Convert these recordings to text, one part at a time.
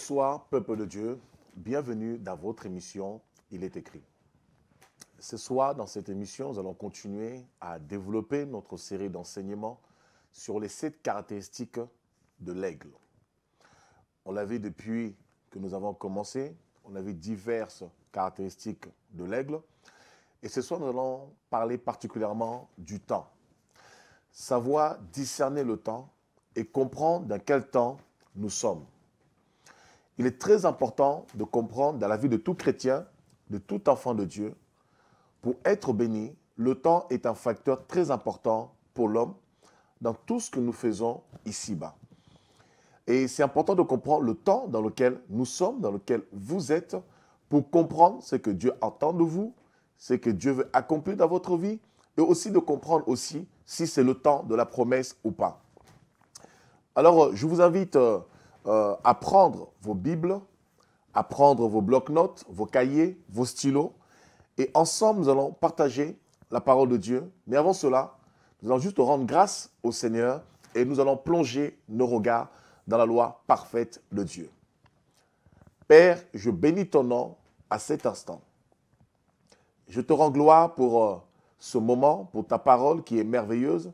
Bonsoir, peuple de Dieu. Bienvenue dans votre émission « Il est écrit ». Ce soir, dans cette émission, nous allons continuer à développer notre série d'enseignements sur les 7 caractéristiques de l'aigle. On l'a vu depuis que nous avons commencé, on a vu diverses caractéristiques de l'aigle. Et ce soir, nous allons parler particulièrement du temps. Savoir discerner le temps et comprendre dans quel temps nous sommes. Il est très important de comprendre dans la vie de tout chrétien, de tout enfant de Dieu, pour être béni, le temps est un facteur très important pour l'homme dans tout ce que nous faisons ici-bas. Et c'est important de comprendre le temps dans lequel nous sommes, dans lequel vous êtes, pour comprendre ce que Dieu attend de vous, ce que Dieu veut accomplir dans votre vie, et aussi de comprendre aussi si c'est le temps de la promesse ou pas. Alors, je vous invite à prendre vos Bibles, à prendre vos blocs-notes, vos cahiers, vos stylos, et ensemble, nous allons partager la parole de Dieu. Mais avant cela, nous allons juste rendre grâce au Seigneur et nous allons plonger nos regards dans la loi parfaite de Dieu. Père, je bénis ton nom à cet instant. Je te rends gloire pour ce moment, pour ta parole qui est merveilleuse.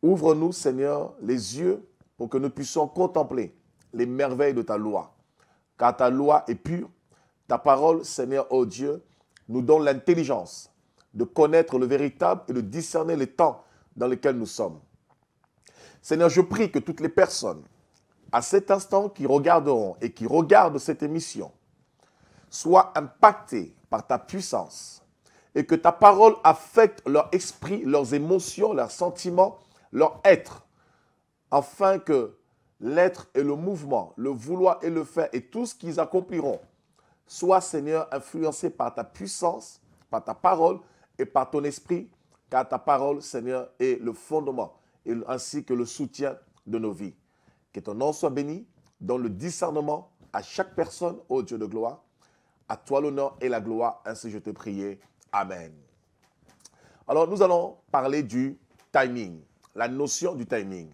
Ouvre-nous, Seigneur, les yeux pour que nous puissions contempler les merveilles de ta loi. Car ta loi est pure. Ta parole, Seigneur, ô Dieu, nous donne l'intelligence de connaître le véritable et de discerner les temps dans lesquels nous sommes. Seigneur, je prie que toutes les personnes, à cet instant, qui regarderont et qui regardent cette émission, soient impactées par ta puissance et que ta parole affecte leur esprit, leurs émotions, leurs sentiments, leur être, afin que l'être et le mouvement, le vouloir et le faire et tout ce qu'ils accompliront soit, Seigneur, influencé par ta puissance, par ta parole et par ton esprit, car ta parole, Seigneur, est le fondement ainsi que le soutien de nos vies. Que ton nom soit béni, donne le discernement à chaque personne, ô Dieu de gloire. À toi l'honneur et la gloire, ainsi je te prie. Amen. Alors, nous allons parler du timing, la notion du timing.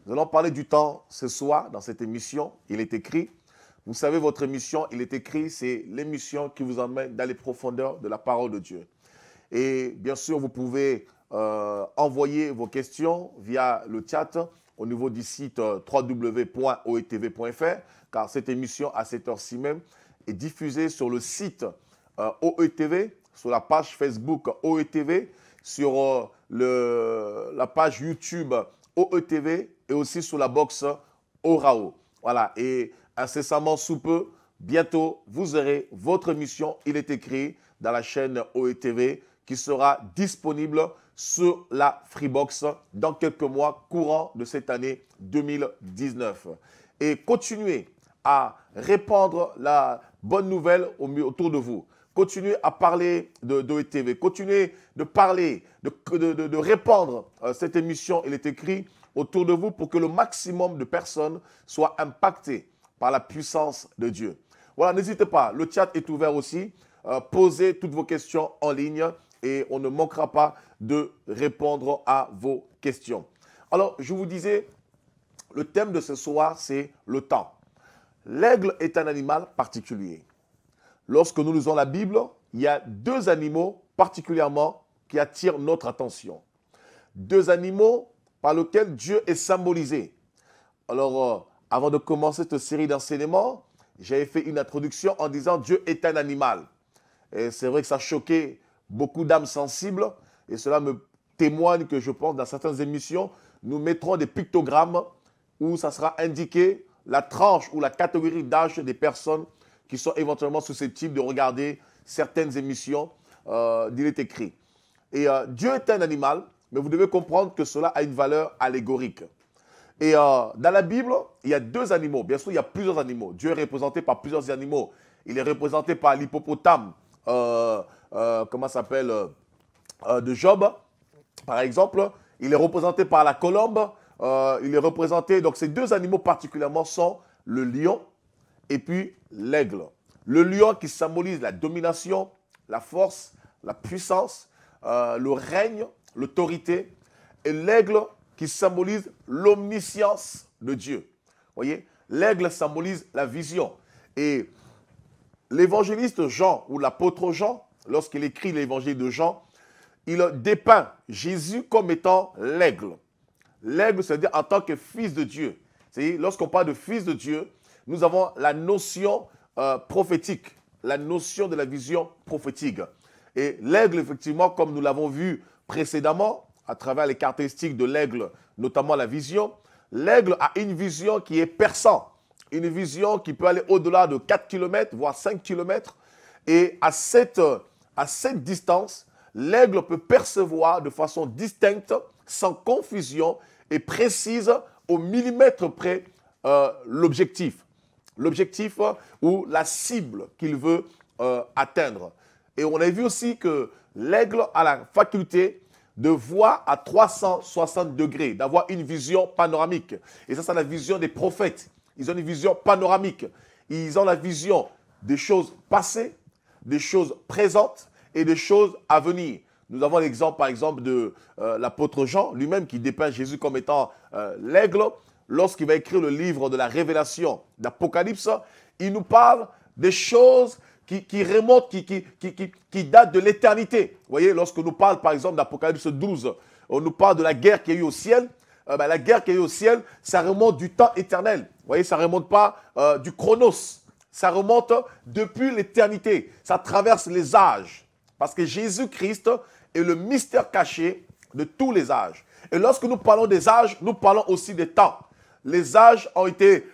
Nous allons parler du temps ce soir dans cette émission. Il est écrit. Vous savez, votre émission, il est écrit, c'est l'émission qui vous emmène dans les profondeurs de la parole de Dieu. Et bien sûr, vous pouvez envoyer vos questions via le chat au niveau du site www.oetv.fr, car cette émission, à cette heure-ci même, est diffusée sur le site OETV, sur la page Facebook OETV, sur la page YouTube OETV et aussi sur la box Orao. Voilà, et incessamment sous peu, bientôt, vous aurez votre émission, il est écrit, dans la chaîne OETV, qui sera disponible sur la Freebox dans quelques mois courant de cette année 2019. Et continuez à répandre la bonne nouvelle autour de vous. Continuez à parler d'OETV. Continuez de parler, de répandre cette émission, il est écrit, autour de vous pour que le maximum de personnes soient impactées par la puissance de Dieu. Voilà, n'hésitez pas, le chat est ouvert aussi. Posez toutes vos questions en ligne et on ne manquera pas de répondre à vos questions. Alors, je vous disais, le thème de ce soir, c'est le temps. L'aigle est un animal particulier. Lorsque nous lisons la Bible, il y a 2 animaux particulièrement qui attirent notre attention. 2 animaux par lesquels Dieu est symbolisé. Alors, avant de commencer cette série d'enseignements, j'avais fait une introduction en disant Dieu est un animal. Et c'est vrai que ça choquait beaucoup d'âmes sensibles et cela me témoigne que je pense dans certaines émissions, nous mettrons des pictogrammes où ça sera indiqué la tranche ou la catégorie d'âge des personnes qui sont éventuellement susceptibles de regarder certaines émissions d'Il est écrit. Et Dieu est un animal, mais vous devez comprendre que cela a une valeur allégorique. Et dans la Bible, il y a 2 animaux. Bien sûr, il y a plusieurs animaux. Dieu est représenté par plusieurs animaux. Il est représenté par l'hippopotame, comment s'appelle, de Job, par exemple. Il est représenté par la colombe. Il est représenté, donc ces 2 animaux particulièrement sont le lion et puis l'aigle. Le lion qui symbolise la domination, la force, la puissance, le règne, l'autorité. Et l'aigle qui symbolise l'omniscience de Dieu. Vous voyez, L'aigle symbolise la vision. Et l'évangéliste Jean, ou l'apôtre Jean, lorsqu'il écrit l'évangile de Jean, il dépeint Jésus comme étant l'aigle. L'aigle, c'est-à-dire en tant que fils de Dieu. C'est-à-dire, lorsqu'on parle de fils de Dieu, nous avons la notion prophétique, la notion de la vision prophétique. Et l'aigle, effectivement, comme nous l'avons vu précédemment, à travers les caractéristiques de l'aigle, notamment la vision, l'aigle a une vision qui est perçante, une vision qui peut aller au-delà de 4 km, voire 5 km. Et à cette distance, l'aigle peut percevoir de façon distincte, sans confusion et précise au millimètre près l'objectif. L'objectif ou la cible qu'il veut atteindre. Et on a vu aussi que l'aigle a la faculté de voir à 360 degrés, d'avoir une vision panoramique. Et ça, c'est la vision des prophètes. Ils ont une vision panoramique. Ils ont la vision des choses passées, des choses présentes et des choses à venir. Nous avons l'exemple, par exemple, de l'apôtre Jean, lui-même qui dépeint Jésus comme étant l'aigle. Lorsqu'il va écrire le livre de la Révélation d'Apocalypse, il nous parle des choses qui remontent, qui datent de l'éternité. Vous voyez, lorsque nous parle, par exemple, d'Apocalypse 12, on nous parle de la guerre qu'il y a eu au ciel. La guerre qu'il y a eu au ciel, ça remonte du temps éternel. Vous voyez, ça ne remonte pas du chronos. Ça remonte depuis l'éternité. Ça traverse les âges. Parce que Jésus-Christ est le mystère caché de tous les âges. Et lorsque nous parlons des âges, nous parlons aussi des temps. Les âges ont été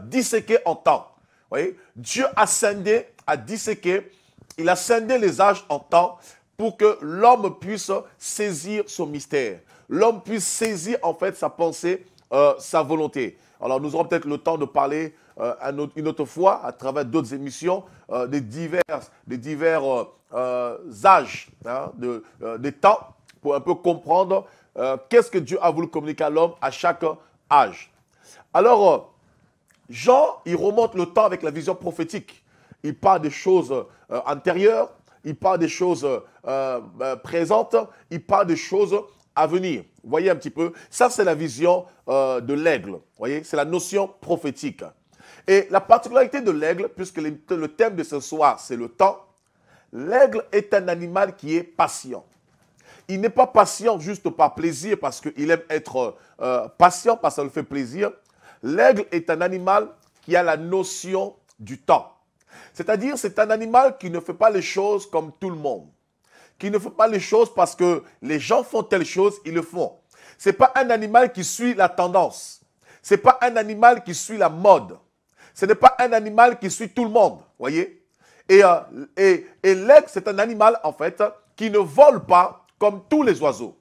disséqués en temps. Vous voyez, Dieu a scindé, a disséqué, il a scindé les âges en temps pour que l'homme puisse saisir son mystère. L'homme puisse saisir en fait sa pensée, sa volonté. Alors nous aurons peut-être le temps de parler une autre fois à travers d'autres émissions des divers âges, hein, des temps pour un peu comprendre qu'est-ce que Dieu a voulu communiquer à l'homme à chaque âge. Alors, Jean, il remonte le temps avec la vision prophétique. Il parle des choses antérieures, il parle des choses présentes, il parle des choses à venir. Vous voyez un petit peu, ça c'est la vision de l'aigle. Vous voyez, c'est la notion prophétique. Et la particularité de l'aigle, puisque le thème de ce soir c'est le temps, l'aigle est un animal qui est patient. Il n'est pas patient juste par plaisir parce qu'il aime être patient parce que ça lui fait plaisir. L'aigle est un animal qui a la notion du temps. C'est-à-dire, c'est un animal qui ne fait pas les choses comme tout le monde. Qui ne fait pas les choses parce que les gens font telle chose, ils le font. Ce n'est pas un animal qui suit la tendance. Ce n'est pas un animal qui suit la mode. Ce n'est pas un animal qui suit tout le monde, voyez. Et l'aigle, c'est un animal, en fait, qui ne vole pas comme tous les oiseaux.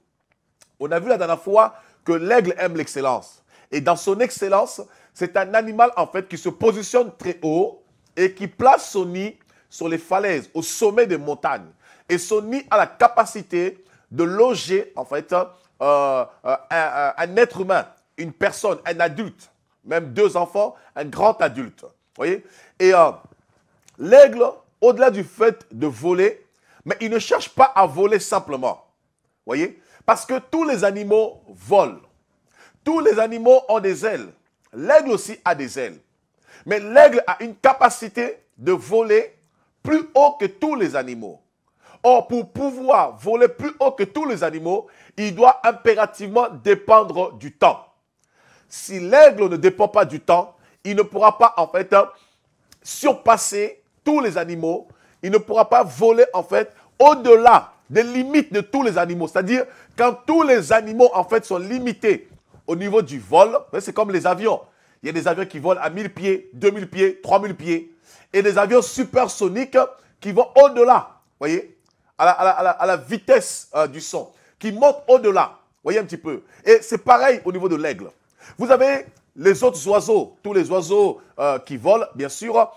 On a vu la dernière fois que l'aigle aime l'excellence. Et dans son excellence, c'est un animal en fait qui se positionne très haut et qui place son nid sur les falaises, au sommet des montagnes. Et son nid a la capacité de loger en fait un être humain, une personne, un adulte, même 2 enfants, un grand adulte. Voyez? Et l'aigle, au-delà du fait de voler, mais il ne cherche pas à voler simplement. Voyez? Parce que tous les animaux volent. Tous les animaux ont des ailes. L'aigle aussi a des ailes. Mais l'aigle a une capacité de voler plus haut que tous les animaux. Or, pour pouvoir voler plus haut que tous les animaux, il doit impérativement dépendre du temps. Si l'aigle ne dépend pas du temps, il ne pourra pas en fait surpasser tous les animaux. Il ne pourra pas voler en fait au-delà des limites de tous les animaux. C'est-à-dire, quand tous les animaux en fait sont limités au niveau du vol, c'est comme les avions. Il y a des avions qui volent à 1000 pieds, 2000 pieds, 3000 pieds. Et des avions supersoniques qui vont au-delà, voyez, à la vitesse du son, qui montent au-delà, voyez un petit peu. Et c'est pareil au niveau de l'aigle. Vous avez les autres oiseaux, tous les oiseaux qui volent, bien sûr.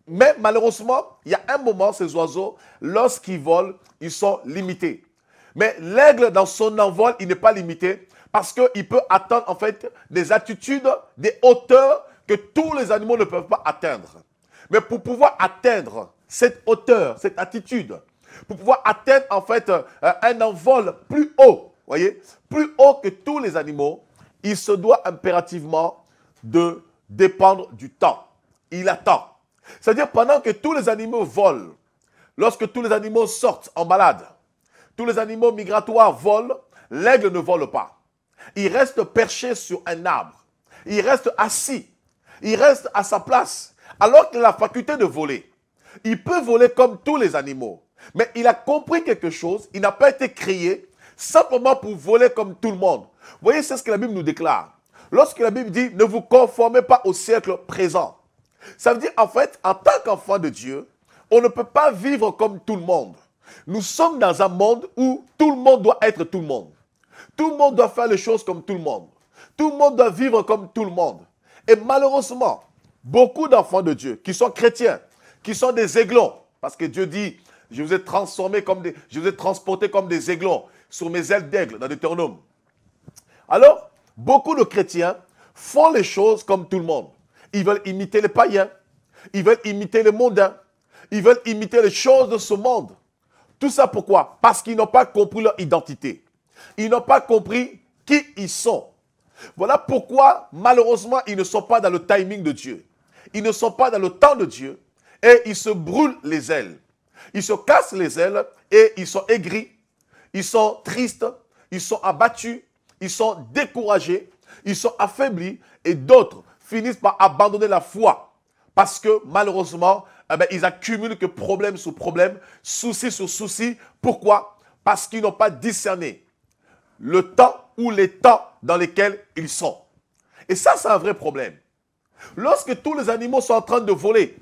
Mais malheureusement, il y a un moment, ces oiseaux, lorsqu'ils volent, ils sont limités. Mais l'aigle, dans son envol, il n'est pas limité. Parce qu'il peut atteindre en fait des altitudes, des hauteurs que tous les animaux ne peuvent pas atteindre. Mais pour pouvoir atteindre cette hauteur, cette altitude, pour pouvoir atteindre en fait un envol plus haut, voyez, plus haut que tous les animaux, il se doit impérativement de dépendre du temps. Il attend. C'est-à-dire pendant que tous les animaux volent, lorsque tous les animaux sortent en balade, tous les animaux migratoires volent, l'aigle ne vole pas. Il reste perché sur un arbre. Il reste assis. Il reste à sa place. Alors qu'il a la faculté de voler. Il peut voler comme tous les animaux. Mais il a compris quelque chose. Il n'a pas été créé simplement pour voler comme tout le monde. Vous voyez, c'est ce que la Bible nous déclare. Lorsque la Bible dit « Ne vous conformez pas au siècle présent », ça veut dire en fait, en tant qu'enfant de Dieu, on ne peut pas vivre comme tout le monde. Nous sommes dans un monde où tout le monde doit être tout le monde. Tout le monde doit faire les choses comme tout le monde. Tout le monde doit vivre comme tout le monde. Et malheureusement, beaucoup d'enfants de Dieu qui sont chrétiens, qui sont des aiglons, parce que Dieu dit, je vous ai transporté comme des aiglons sur mes ailes d'aigle dans Deutéronome. Alors, beaucoup de chrétiens font les choses comme tout le monde. Ils veulent imiter les païens. Ils veulent imiter les mondains. Ils veulent imiter les choses de ce monde. Tout ça pourquoi? Parce qu'ils n'ont pas compris leur identité. Ils n'ont pas compris qui ils sont. Voilà pourquoi, malheureusement, ils ne sont pas dans le timing de Dieu. Ils ne sont pas dans le temps de Dieu et ils se brûlent les ailes. Ils se cassent les ailes et ils sont aigris. Ils sont tristes. Ils sont abattus. Ils sont découragés. Ils sont affaiblis et d'autres finissent par abandonner la foi parce que malheureusement, ils accumulent que problème sur problème, souci sur souci. Pourquoi? Parce qu'ils n'ont pas discerné le temps ou les temps dans lesquels ils sont. Et ça, c'est un vrai problème. Lorsque tous les animaux sont en train de voler,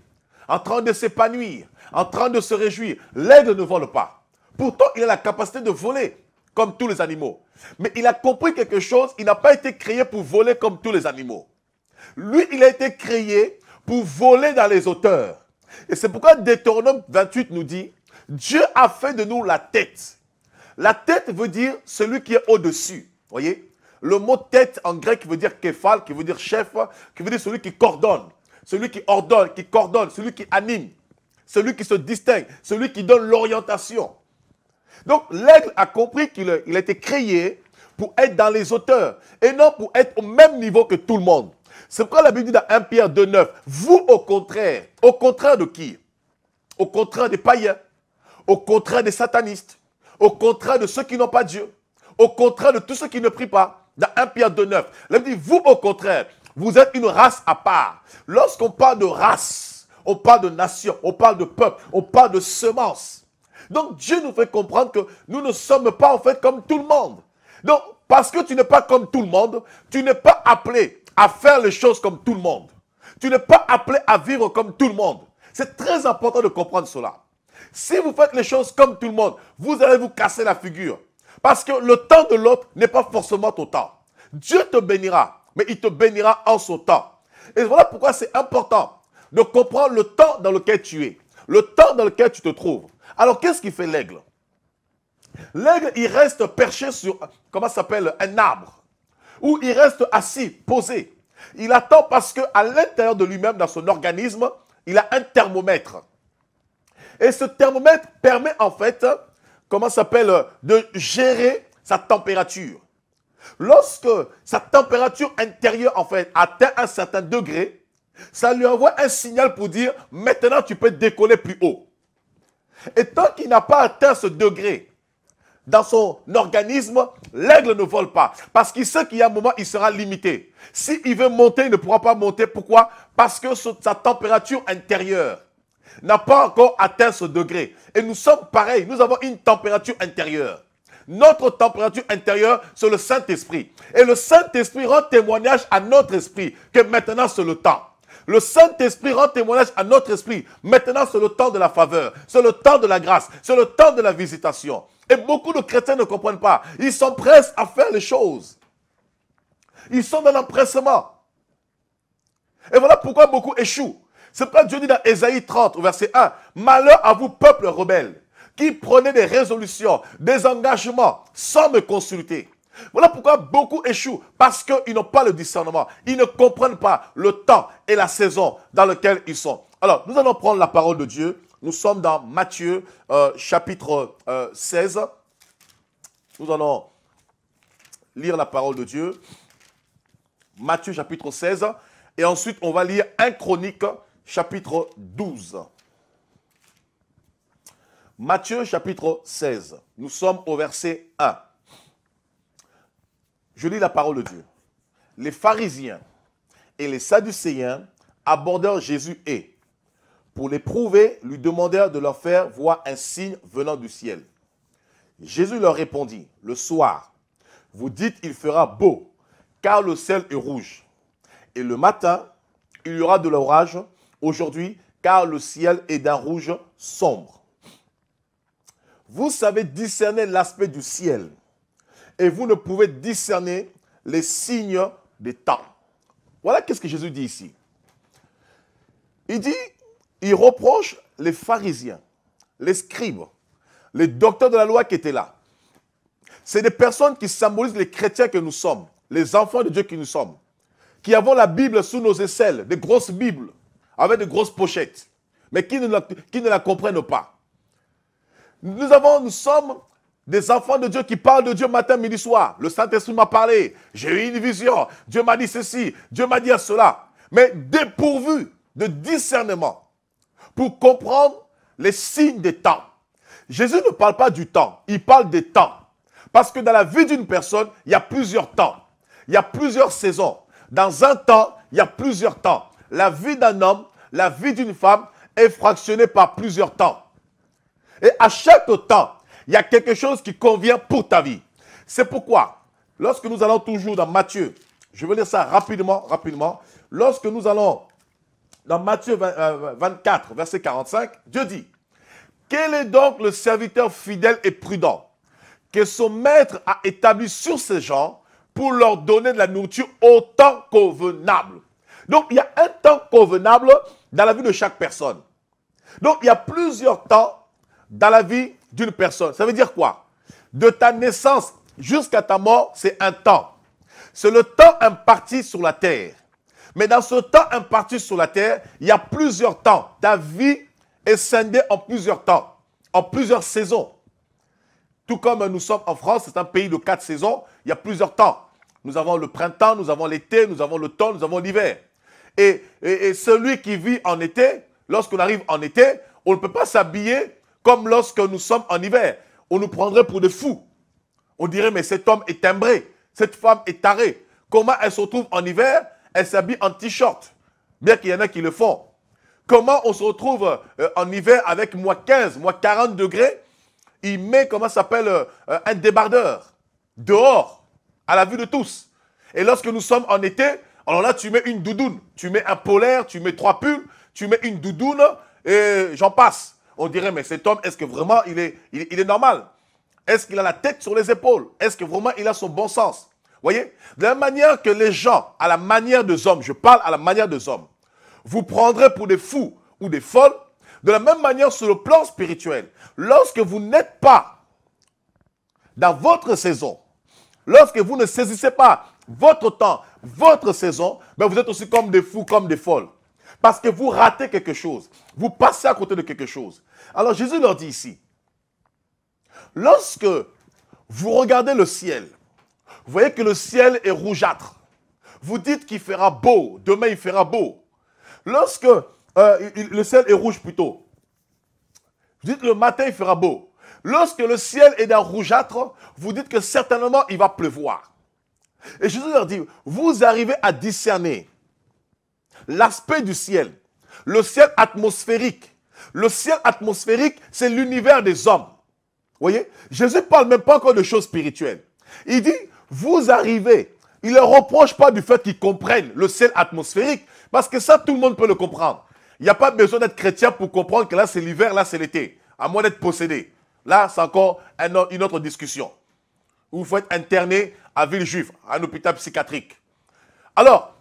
en train de s'épanouir, en train de se réjouir, l'aigle ne vole pas. Pourtant, il a la capacité de voler comme tous les animaux. Mais il a compris quelque chose, il n'a pas été créé pour voler comme tous les animaux. Lui, il a été créé pour voler dans les hauteurs. Et c'est pourquoi Deutéronome 28 nous dit, Dieu a fait de nous la tête. La tête veut dire celui qui est au-dessus. Voyez? Le mot tête en grec veut dire képhal, qui veut dire chef, qui veut dire celui qui coordonne, celui qui ordonne, qui coordonne, celui qui anime, celui qui se distingue, celui qui donne l'orientation. Donc l'aigle a compris qu'il a été créé pour être dans les hauteurs et non pour être au même niveau que tout le monde. C'est pourquoi la Bible dit dans 1 Pierre 2,9, vous au contraire de qui? Au contraire des païens, au contraire des satanistes, au contraire de ceux qui n'ont pas Dieu, au contraire de tous ceux qui ne prient pas. Dans 1 Pierre 2,9, la Bible dit, vous au contraire, vous êtes une race à part. Lorsqu'on parle de race, on parle de nation, on parle de peuple, on parle de semence. Donc Dieu nous fait comprendre que nous ne sommes pas en fait comme tout le monde. Donc parce que tu n'es pas comme tout le monde, tu n'es pas appelé à faire les choses comme tout le monde. Tu n'es pas appelé à vivre comme tout le monde. C'est très important de comprendre cela. Si vous faites les choses comme tout le monde, vous allez vous casser la figure. Parce que le temps de l'autre n'est pas forcément ton temps. Dieu te bénira, mais il te bénira en son temps. Et voilà pourquoi c'est important de comprendre le temps dans lequel tu es, le temps dans lequel tu te trouves. Alors qu'est-ce qui fait l'aigle? L'aigle, il reste perché sur, comment ça s'appelle, un arbre. Où il reste assis, posé. Il attend parce qu'à l'intérieur de lui-même, dans son organisme, il a un thermomètre. Et ce thermomètre permet en fait, comment ça s'appelle, de gérer sa température. Lorsque sa température intérieure en fait atteint un certain degré, ça lui envoie un signal pour dire maintenant tu peux décoller plus haut. Et tant qu'il n'a pas atteint ce degré dans son organisme, l'aigle ne vole pas. Parce qu'il sait qu'il y a un moment, il sera limité. S'il veut monter, il ne pourra pas monter. Pourquoi? Parce que sa température intérieure n'a pas encore atteint ce degré. Et nous sommes pareils, nous avons une température intérieure. Notre température intérieure, c'est le Saint-Esprit. Et le Saint-Esprit rend témoignage à notre esprit que maintenant c'est le temps. Le Saint-Esprit rend témoignage à notre esprit. Maintenant, c'est le temps de la faveur. C'est le temps de la grâce. C'est le temps de la visitation. Et beaucoup de chrétiens ne comprennent pas. Ils sont prêts à faire les choses. Ils sont dans l'empressement. Et voilà pourquoi beaucoup échouent. C'est pourquoi Dieu dit dans Ésaïe 30, au verset 1, « Malheur à vous, peuple rebelle, qui prenez des résolutions, des engagements, sans me consulter. » Voilà pourquoi beaucoup échouent, parce qu'ils n'ont pas le discernement. Ils ne comprennent pas le temps et la saison dans lequel ils sont. Alors, nous allons prendre la parole de Dieu. Nous sommes dans Matthieu, chapitre 16. Nous allons lire la parole de Dieu. Matthieu, chapitre 16. Et ensuite, on va lire 1 Chronique, chapitre 12. Matthieu, chapitre 16. Nous sommes au verset 1. Je lis la parole de Dieu. Les pharisiens et les sadducéens abordèrent Jésus et, pour l'éprouver, lui demandèrent de leur faire voir un signe venant du ciel. Jésus leur répondit, le soir, vous dites il fera beau, car le ciel est rouge. Et le matin, il y aura de l'orage aujourd'hui, car le ciel est d'un rouge sombre. Vous savez discerner l'aspect du ciel, et vous ne pouvez discerner les signes des temps. Voilà qu'est-ce que Jésus dit ici. Il dit, il reproche les pharisiens, les scribes, les docteurs de la loi qui étaient là. C'est des personnes qui symbolisent les chrétiens que nous sommes, les enfants de Dieu que nous sommes, qui avons la Bible sous nos aisselles, des grosses Bibles, avec de grosses pochettes, mais qui ne la comprennent pas. Nous sommes des enfants de Dieu qui parlent de Dieu matin, midi, soir. Le Saint-Esprit m'a parlé, j'ai eu une vision, Dieu m'a dit ceci, Dieu m'a dit cela. Mais dépourvus de discernement pour comprendre les signes des temps. Jésus ne parle pas du temps, il parle des temps. Parce que dans la vie d'une personne, il y a plusieurs temps. Il y a plusieurs saisons. Dans un temps, il y a plusieurs temps. La vie d'un homme, la vie d'une femme est fractionnée par plusieurs temps. Et à chaque temps, il y a quelque chose qui convient pour ta vie. C'est pourquoi, lorsque nous allons toujours dans Matthieu, je vais lire ça rapidement. Lorsque nous allons dans Matthieu 24, verset 45, Dieu dit, « Quel est donc le serviteur fidèle et prudent que son maître a établi sur ces gens pour leur donner de la nourriture au temps convenable. » Donc, il y a un temps convenable dans la vie de chaque personne. Donc, il y a plusieurs temps dans la vie d'une personne. Ça veut dire quoi? De ta naissance jusqu'à ta mort, c'est un temps. C'est le temps imparti sur la terre. Mais dans ce temps imparti sur la terre, il y a plusieurs temps. Ta vie est scindée en plusieurs temps, en plusieurs saisons. Tout comme nous sommes en France, c'est un pays de 4 saisons, il y a plusieurs temps. Nous avons le printemps, nous avons l'été, nous avons l'automne, nous avons l'hiver. Et celui qui vit en été, lorsqu'on arrive en été, on ne peut pas s'habiller comme lorsque nous sommes en hiver. On nous prendrait pour des fous. On dirait, mais cet homme est timbré, cette femme est tarée. Comment elle se retrouve en hiver? Elle s'habille en t-shirt, bien qu'il y en a qui le font. Comment on se retrouve en hiver avec moins 15, moins 40 degrés? Il met, comment ça s'appelle, un débardeur dehors, à la vue de tous. Et lorsque nous sommes en été, alors là, tu mets une doudoune, tu mets un polaire, tu mets 3 pulls, tu mets une doudoune, et j'en passe. On dirait, mais cet homme, est-ce que vraiment il est normal? Est-ce qu'il a la tête sur les épaules? Est-ce que vraiment il a son bon sens? Vous voyez? De la manière que les gens, à la manière des hommes, je parle à la manière des hommes, vous prendrez pour des fous ou des folles, de la même manière sur le plan spirituel. Lorsque vous n'êtes pas dans votre saison, lorsque vous ne saisissez pas votre temps, votre saison, ben vous êtes aussi comme des fous, comme des folles. Parce que vous ratez quelque chose. Vous passez à côté de quelque chose. Alors Jésus leur dit ici, lorsque vous regardez le ciel, vous voyez que le ciel est rougeâtre. Vous dites qu'il fera beau, demain il fera beau. Lorsque le ciel est rouge plutôt, vous dites le matin il fera beau. Lorsque le ciel est d'un rougeâtre, vous dites que certainement il va pleuvoir. Et Jésus leur dit, vous arrivez à discerner l'aspect du ciel, le ciel atmosphérique. Le ciel atmosphérique, c'est l'univers des hommes. Vous voyez? Jésus ne parle même pas encore de choses spirituelles. Il dit, vous arrivez, il ne reproche pas du fait qu'ils comprennent le ciel atmosphérique, parce que ça, tout le monde peut le comprendre. Il n'y a pas besoin d'être chrétien pour comprendre que là, c'est l'hiver, là, c'est l'été. À moins d'être possédé. Là, c'est encore une autre discussion. Où il faut être interné à Villejuif, à un hôpital psychiatrique. Alors,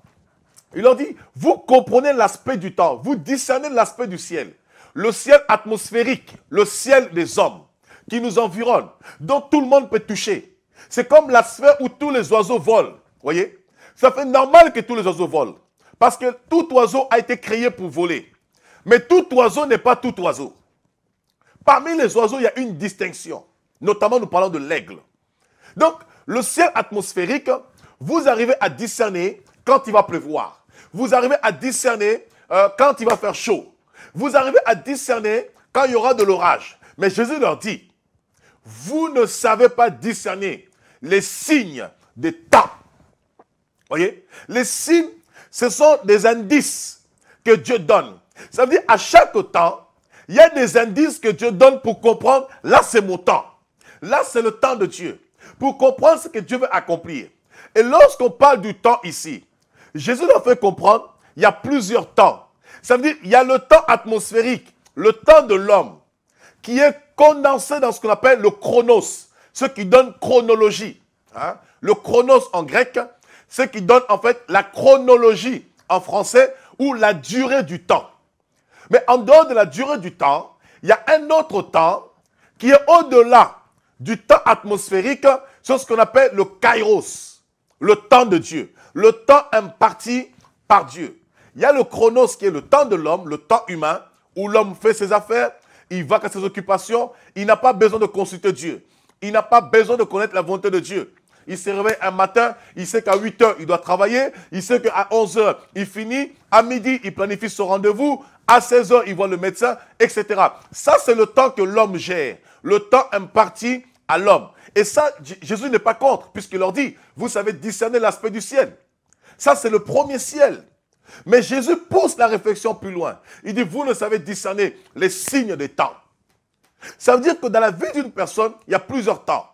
il leur dit, vous comprenez l'aspect du temps, vous discernez l'aspect du ciel. Le ciel atmosphérique, le ciel des hommes qui nous environnent, dont tout le monde peut toucher. C'est comme la sphère où tous les oiseaux volent. Vous voyez? Ça fait normal que tous les oiseaux volent. Parce que tout oiseau a été créé pour voler. Mais tout oiseau n'est pas tout oiseau. Parmi les oiseaux, il y a une distinction. Notamment, nous parlons de l'aigle. Donc, le ciel atmosphérique, vous arrivez à discerner quand il va pleuvoir. Vous arrivez à discerner quand il va faire chaud. Vous arrivez à discerner quand il y aura de l'orage. Mais Jésus leur dit, vous ne savez pas discerner les signes des temps. Voyez? Les signes, ce sont des indices que Dieu donne. Ça veut dire à chaque temps, il y a des indices que Dieu donne pour comprendre, là c'est mon temps. Là c'est le temps de Dieu. Pour comprendre ce que Dieu veut accomplir. Et lorsqu'on parle du temps ici, Jésus nous fait comprendre, il y a plusieurs temps. Ça veut dire, il y a le temps atmosphérique, le temps de l'homme, qui est condensé dans ce qu'on appelle le chronos, ce qui donne chronologie. Hein? Le chronos en grec, ce qui donne en fait la chronologie en français ou la durée du temps. Mais en dehors de la durée du temps, il y a un autre temps qui est au-delà du temps atmosphérique, c'est ce qu'on appelle le kairos, le temps de Dieu, le temps imparti par Dieu. Il y a le chronos qui est le temps de l'homme, le temps humain, où l'homme fait ses affaires, il va à ses occupations, il n'a pas besoin de consulter Dieu. Il n'a pas besoin de connaître la volonté de Dieu. Il se réveille un matin, il sait qu'à 8 heures, il doit travailler, il sait qu'à 11 heures, il finit, à midi, il planifie son rendez-vous, à 16 heures, il voit le médecin, etc. Ça, c'est le temps que l'homme gère, le temps imparti à l'homme. Et ça, Jésus n'est pas contre, puisqu'il leur dit, vous savez discerner l'aspect du ciel. Ça, c'est le premier ciel. Mais Jésus pousse la réflexion plus loin. Il dit, vous ne savez discerner les signes des temps. Ça veut dire que dans la vie d'une personne, il y a plusieurs temps.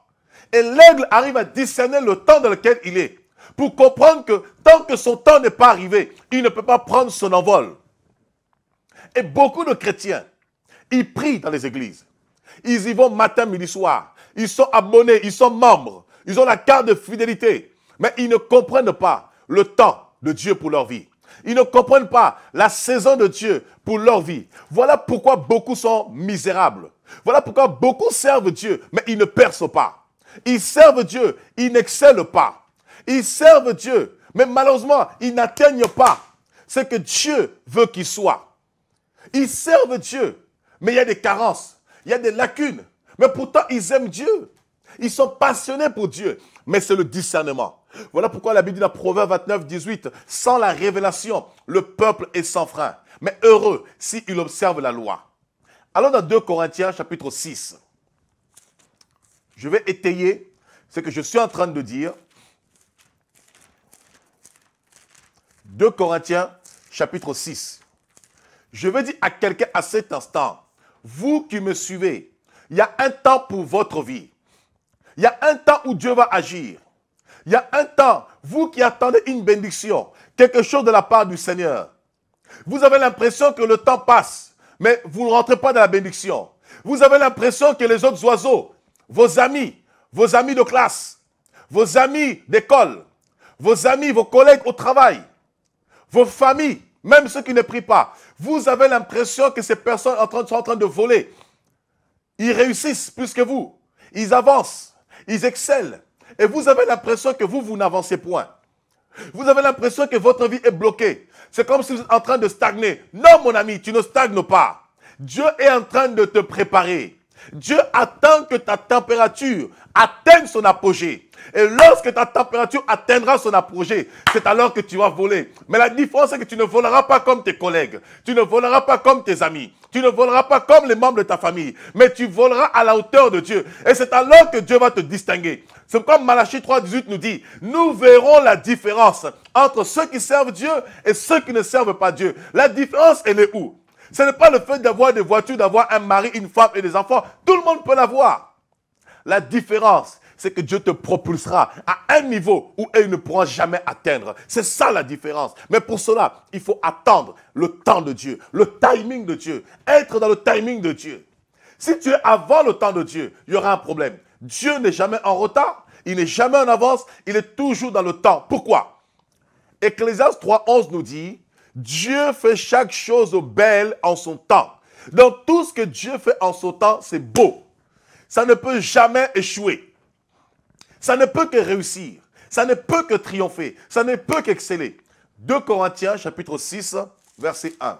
Et l'aigle arrive à discerner le temps dans lequel il est. Pour comprendre que tant que son temps n'est pas arrivé, il ne peut pas prendre son envol. Et beaucoup de chrétiens, ils prient dans les églises. Ils y vont matin, midi, soir. Ils sont abonnés, ils sont membres. Ils ont la carte de fidélité. Mais ils ne comprennent pas le temps de Dieu pour leur vie. Ils ne comprennent pas la saison de Dieu pour leur vie. Voilà pourquoi beaucoup sont misérables. Voilà pourquoi beaucoup servent Dieu, mais ils ne percent pas. Ils servent Dieu, ils n'excellent pas. Ils servent Dieu, mais malheureusement, ils n'atteignent pas ce que Dieu veut qu'ils soient. Ils servent Dieu, mais il y a des carences, il y a des lacunes. Mais pourtant, ils aiment Dieu. Ils sont passionnés pour Dieu, mais c'est le discernement. Voilà pourquoi la Bible dit dans Proverbe 29, 18, sans la révélation, le peuple est sans frein. Mais heureux s'il observe la loi. Allons dans 2 Corinthiens chapitre 6. Je vais étayer ce que je suis en train de dire. 2 Corinthiens chapitre 6. Je vais dire à quelqu'un à cet instant, vous qui me suivez, il y a un temps pour votre vie. Il y a un temps où Dieu va agir. Il y a un temps, vous qui attendez une bénédiction, quelque chose de la part du Seigneur. Vous avez l'impression que le temps passe, mais vous ne rentrez pas dans la bénédiction. Vous avez l'impression que les autres oiseaux, vos amis de classe, vos amis d'école, vos amis, vos collègues au travail, vos familles, même ceux qui ne prient pas, vous avez l'impression que ces personnes sont en train de voler. Ils réussissent plus que vous. Ils avancent. Ils excellent. Et vous avez l'impression que vous n'avancez point. Vous avez l'impression que votre vie est bloquée. C'est comme si vous êtes en train de stagner. Non, mon ami, tu ne stagnes pas. Dieu est en train de te préparer. Dieu attend que ta température atteigne son apogée. Et lorsque ta température atteindra son apogée, c'est alors que tu vas voler. Mais la différence, c'est que tu ne voleras pas comme tes collègues. Tu ne voleras pas comme tes amis. Tu ne voleras pas comme les membres de ta famille. Mais tu voleras à la hauteur de Dieu. Et c'est alors que Dieu va te distinguer. C'est comme Malachie 3,18 nous dit, nous verrons la différence entre ceux qui servent Dieu et ceux qui ne servent pas Dieu. La différence, elle est où? Ce n'est pas le fait d'avoir des voitures, d'avoir un mari, une femme et des enfants. Tout le monde peut l'avoir. La différence, c'est que Dieu te propulsera à un niveau où il ne pourra jamais atteindre. C'est ça la différence. Mais pour cela, il faut attendre le temps de Dieu, le timing de Dieu, être dans le timing de Dieu. Si tu es avant le temps de Dieu, il y aura un problème. Dieu n'est jamais en retard, il n'est jamais en avance, il est toujours dans le temps. Pourquoi? Ecclésiaste 3,11 nous dit, Dieu fait chaque chose belle en son temps. Donc tout ce que Dieu fait en son temps, c'est beau. Ça ne peut jamais échouer. Ça ne peut que réussir. Ça ne peut que triompher. Ça ne peut qu'exceller. 2 Corinthiens chapitre 6, verset 1.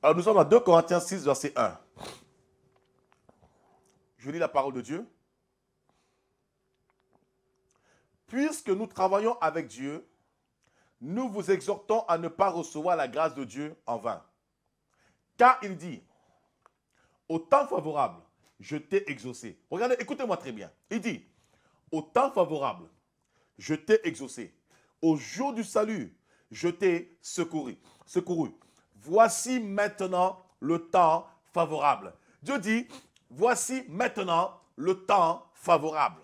Alors nous sommes dans 2 Corinthiens 6, verset 1. Je lis la parole de Dieu. Puisque nous travaillons avec Dieu, nous vous exhortons à ne pas recevoir la grâce de Dieu en vain. Car il dit, au temps favorable, je t'ai exaucé. Regardez, écoutez-moi très bien. Il dit, au temps favorable, je t'ai exaucé. Au jour du salut, je t'ai secouru. Voici maintenant le temps favorable. Dieu dit, voici maintenant le temps favorable.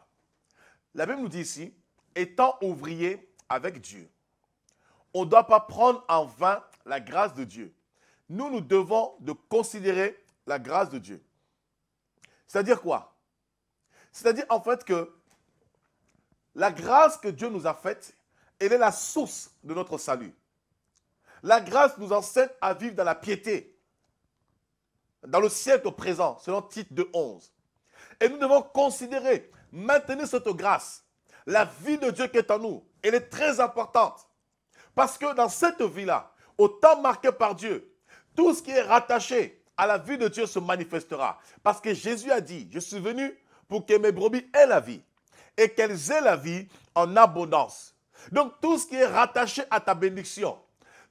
La Bible nous dit ici, étant ouvrier avec Dieu, on ne doit pas prendre en vain la grâce de Dieu. Nous devons de considérer la grâce de Dieu. C'est-à-dire quoi? C'est-à-dire en fait que la grâce que Dieu nous a faite, elle est la source de notre salut. La grâce nous enseigne à vivre dans la piété, dans le siècle présent, selon Tite 2:11. Et nous devons considérer, maintenir cette grâce. La vie de Dieu qui est en nous, elle est très importante. Parce que dans cette vie-là, au temps marqué par Dieu, tout ce qui est rattaché à la vie de Dieu se manifestera. Parce que Jésus a dit, je suis venu pour que mes brebis aient la vie et qu'elles aient la vie en abondance. Donc tout ce qui est rattaché à ta bénédiction,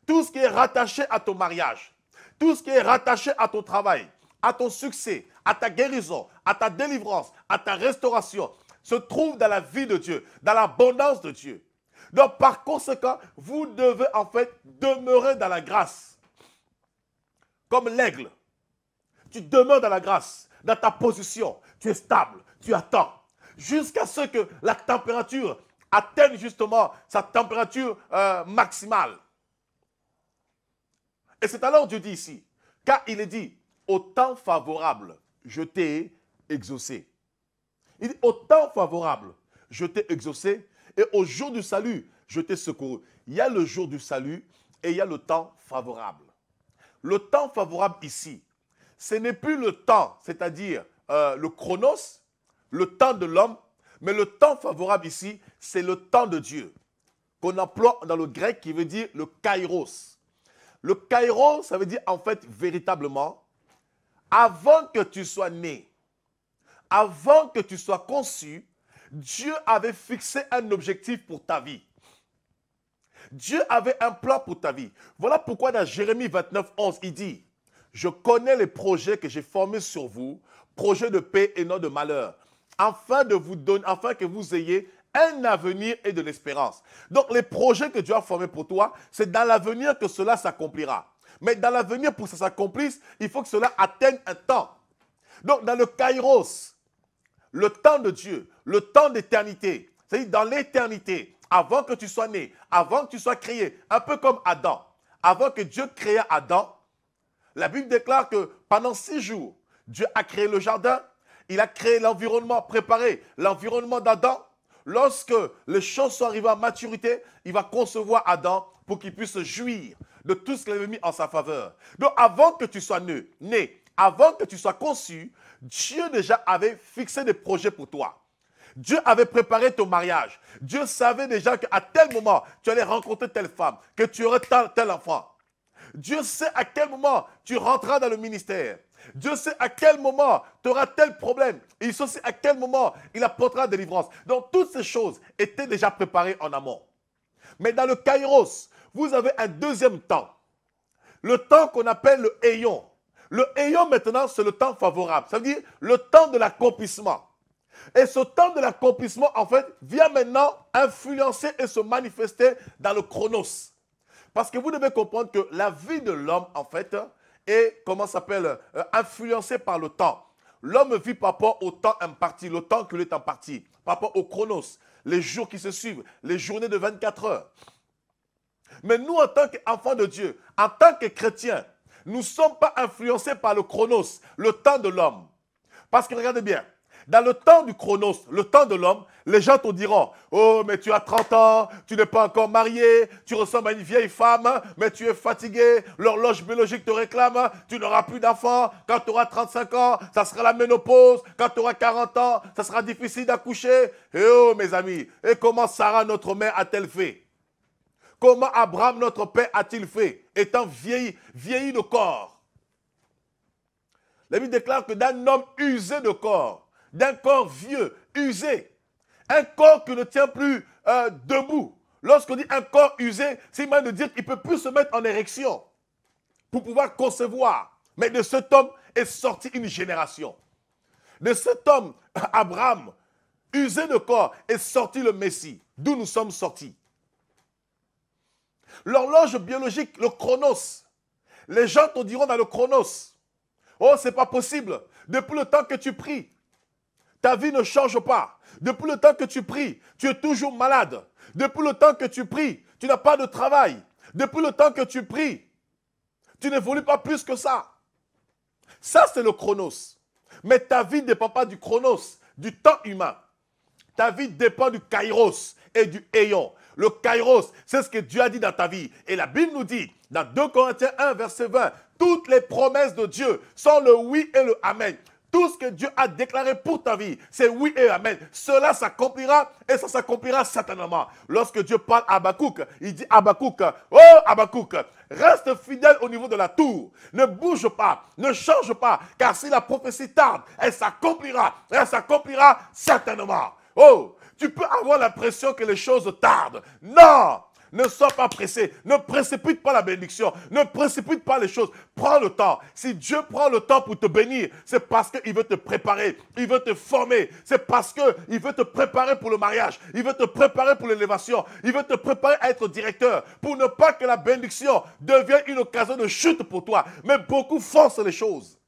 tout ce qui est rattaché à ton mariage, tout ce qui est rattaché à ton travail, à ton succès, à ta guérison, à ta délivrance, à ta restauration, se trouve dans la vie de Dieu, dans l'abondance de Dieu. Donc par conséquent, vous devez en fait demeurer dans la grâce. Comme l'aigle. Tu demeures dans la grâce, dans ta position. Tu es stable, tu attends. Jusqu'à ce que la température atteigne justement sa température maximale. Et c'est alors Dieu dit ici, car il est dit, au temps favorable, je t'ai exaucé. Il dit, au temps favorable, je t'ai exaucé, et au jour du salut, je t'ai secouru. Il y a le jour du salut et il y a le temps favorable. Le temps favorable ici, ce n'est plus le temps, c'est-à-dire le chronos, le temps de l'homme, mais le temps favorable ici, c'est le temps de Dieu, qu'on emploie dans le grec qui veut dire le kairos. Le kairos, ça veut dire en fait véritablement, avant que tu sois né, avant que tu sois conçu, Dieu avait fixé un objectif pour ta vie. Dieu avait un plan pour ta vie. Voilà pourquoi dans Jérémie 29:11, il dit, je connais les projets que j'ai formés sur vous, projets de paix et non de malheur, afin que vous ayez un avenir et de l'espérance. Donc les projets que Dieu a formés pour toi, c'est dans l'avenir que cela s'accomplira. Mais dans l'avenir, pour que ça s'accomplisse, il faut que cela atteigne un temps. Donc dans le kairos, le temps de Dieu, le temps d'éternité, c'est-à-dire dans l'éternité, avant que tu sois né, avant que tu sois créé, un peu comme Adam. Avant que Dieu crée Adam, la Bible déclare que pendant 6 jours, Dieu a créé le jardin, il a créé l'environnement, préparé l'environnement d'Adam. Lorsque les choses sont arrivées à maturité, il va concevoir Adam pour qu'il puisse jouir de tout ce qu'il avait mis en sa faveur. Donc avant que tu sois né, avant que tu sois conçu, Dieu déjà avait fixé des projets pour toi. Dieu avait préparé ton mariage. Dieu savait déjà qu'à tel moment, tu allais rencontrer telle femme, que tu aurais tel enfant. Dieu sait à quel moment tu rentreras dans le ministère. Dieu sait à quel moment tu auras tel problème. Il sait aussi à quel moment il apportera la délivrance. Donc toutes ces choses étaient déjà préparées en amont. Mais dans le kairos, vous avez un deuxième temps. Le temps qu'on appelle le Héion. Le Héion maintenant, c'est le temps favorable. Ça veut dire le temps de l'accomplissement. Et ce temps de l'accomplissement, en fait, vient maintenant influencer et se manifester dans le chronos. Parce que vous devez comprendre que la vie de l'homme, en fait, est, comment ça s'appelle, influencée par le temps. L'homme vit par rapport au temps imparti, le temps qu'il est imparti, par rapport au chronos, les jours qui se suivent, les journées de 24 heures. Mais nous, en tant qu'enfants de Dieu, en tant que chrétiens, nous ne sommes pas influencés par le chronos, le temps de l'homme. Parce que regardez bien, dans le temps du chronos, le temps de l'homme, les gens te diront, oh mais tu as 30 ans, tu n'es pas encore marié, tu ressembles à une vieille femme, mais tu es fatigué, l'horloge biologique te réclame, tu n'auras plus d'enfants, quand tu auras 35 ans, ça sera la ménopause, quand tu auras 40 ans, ça sera difficile d'accoucher. Et oh mes amis, et comment Sarah notre mère a-t-elle fait? Comment Abraham notre père a-t-il fait, étant vieilli de corps? La Bible déclare que d'un homme usé de corps, d'un corps vieux, usé, un corps qui ne tient plus debout. Lorsqu'on dit un corps usé, c'est une manière de dire qu'il ne peut plus se mettre en érection pour pouvoir concevoir. Mais de cet homme est sortie une génération. De cet homme, Abraham, usé de corps, est sorti le Messie. D'où nous sommes sortis. L'horloge biologique, le chronos. Les gens te diront dans le chronos, oh, c'est pas possible. Depuis le temps que tu pries, ta vie ne change pas. Depuis le temps que tu pries, tu es toujours malade. Depuis le temps que tu pries, tu n'as pas de travail. Depuis le temps que tu pries, tu n'évolues pas plus que ça. Ça, c'est le chronos. Mais ta vie ne dépend pas du chronos, du temps humain. Ta vie dépend du kairos et du éon. Le kairos, c'est ce que Dieu a dit dans ta vie. Et la Bible nous dit, dans 2 Corinthiens 1, verset 20, toutes les promesses de Dieu sont le oui et le amen. Tout ce que Dieu a déclaré pour ta vie, c'est oui et amen. Cela s'accomplira et ça s'accomplira certainement. Lorsque Dieu parle à Habakkuk, il dit Habakkuk, oh Habakkuk, reste fidèle au niveau de la tour. Ne bouge pas, ne change pas, car si la prophétie tarde, elle s'accomplira certainement. Oh, tu peux avoir l'impression que les choses tardent. Non! Ne sois pas pressé. Ne précipite pas la bénédiction. Ne précipite pas les choses. Prends le temps. Si Dieu prend le temps pour te bénir, c'est parce qu'il veut te préparer. Il veut te former. C'est parce qu'il veut te préparer pour le mariage. Il veut te préparer pour l'élévation. Il veut te préparer à être directeur. Pour ne pas que la bénédiction devienne une occasion de chute pour toi. Mais beaucoup forcent les choses.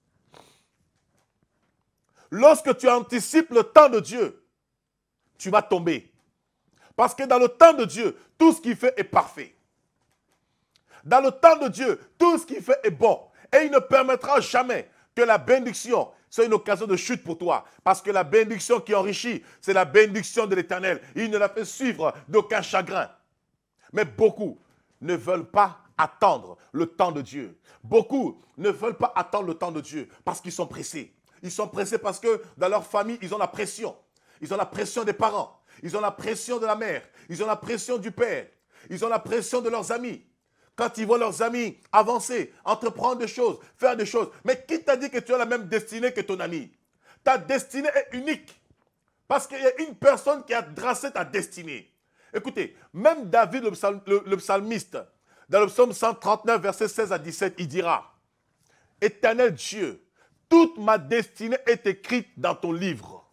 Lorsque tu anticipes le temps de Dieu, tu vas tomber. Parce que dans le temps de Dieu, tout ce qu'il fait est parfait. Dans le temps de Dieu, tout ce qu'il fait est bon. Et il ne permettra jamais que la bénédiction soit une occasion de chute pour toi. Parce que la bénédiction qui enrichit, c'est la bénédiction de l'Éternel. Il ne la fait suivre d'aucun chagrin. Mais beaucoup ne veulent pas attendre le temps de Dieu. Beaucoup ne veulent pas attendre le temps de Dieu parce qu'ils sont pressés. Ils sont pressés parce que dans leur famille, ils ont la pression. Ils ont la pression des parents. Ils ont la pression de la mère. Ils ont la pression du père. Ils ont la pression de leurs amis. Quand ils voient leurs amis avancer, entreprendre des choses, faire des choses. Mais qui t'a dit que tu as la même destinée que ton ami? Ta destinée est unique. Parce qu'il y a une personne qui a tracé ta destinée. Écoutez, même David, le psalmiste, dans le psaume 139, versets 16 à 17, il dira, « Éternel Dieu, toute ma destinée est écrite dans ton livre.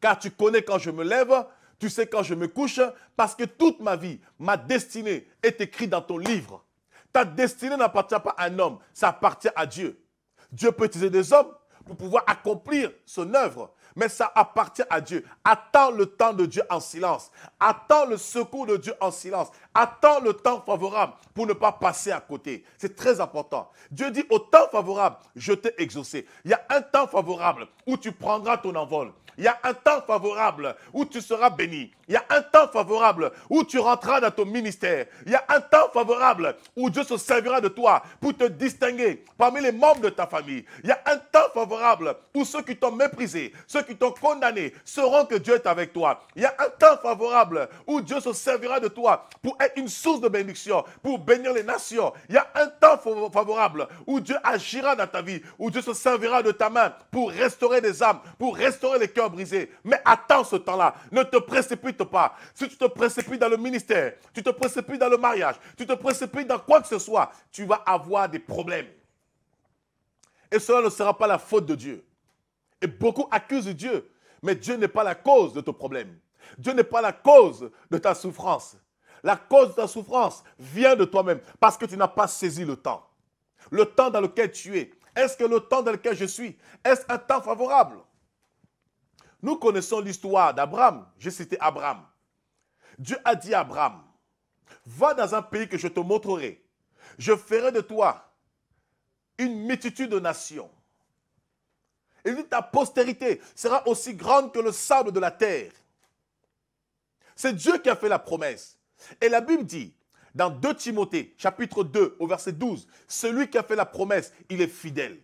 Car tu connais quand je me lève, tu sais quand je me couche, parce que toute ma vie, ma destinée est écrite dans ton livre. Ta destinée n'appartient pas à un homme, ça appartient à Dieu. Dieu peut utiliser des hommes pour pouvoir accomplir son œuvre, mais ça appartient à Dieu. Attends le temps de Dieu en silence. Attends le secours de Dieu en silence. Attends le temps favorable pour ne pas passer à côté. C'est très important. Dieu dit au temps favorable, je t'ai exaucé. Il y a un temps favorable où tu prendras ton envol. Il y a un temps favorable où tu seras béni. Il y a un temps favorable où tu rentreras dans ton ministère. Il y a un temps favorable où Dieu se servira de toi pour te distinguer parmi les membres de ta famille. Il y a un temps favorable où ceux qui t'ont méprisé, ceux qui t'ont condamné, sauront que Dieu est avec toi. Il y a un temps favorable où Dieu se servira de toi pour être une source de bénédiction, pour bénir les nations. Il y a un temps favorable où Dieu agira dans ta vie, où Dieu se servira de ta main pour restaurer des âmes, pour restaurer les cœurs brisés. Mais attends ce temps-là. Ne te précipite pas. Si tu te précipites dans le ministère, tu te précipites dans le mariage, tu te précipites dans quoi que ce soit, tu vas avoir des problèmes. Et cela ne sera pas la faute de Dieu. Et beaucoup accusent Dieu. Mais Dieu n'est pas la cause de ton problème. Dieu n'est pas la cause de ta souffrance. La cause de ta souffrance vient de toi-même parce que tu n'as pas saisi le temps. Le temps dans lequel tu es. Est-ce que le temps dans lequel je suis, est-ce un temps favorable? Nous connaissons l'histoire d'Abraham. J'ai cité Abraham. Dieu a dit à Abraham, va dans un pays que je te montrerai. Je ferai de toi une multitude de nations. Il dit ta postérité sera aussi grande que le sable de la terre. C'est Dieu qui a fait la promesse. Et la Bible dit, dans 2 Timothée, chapitre 2, au verset 12, celui qui a fait la promesse, il est fidèle.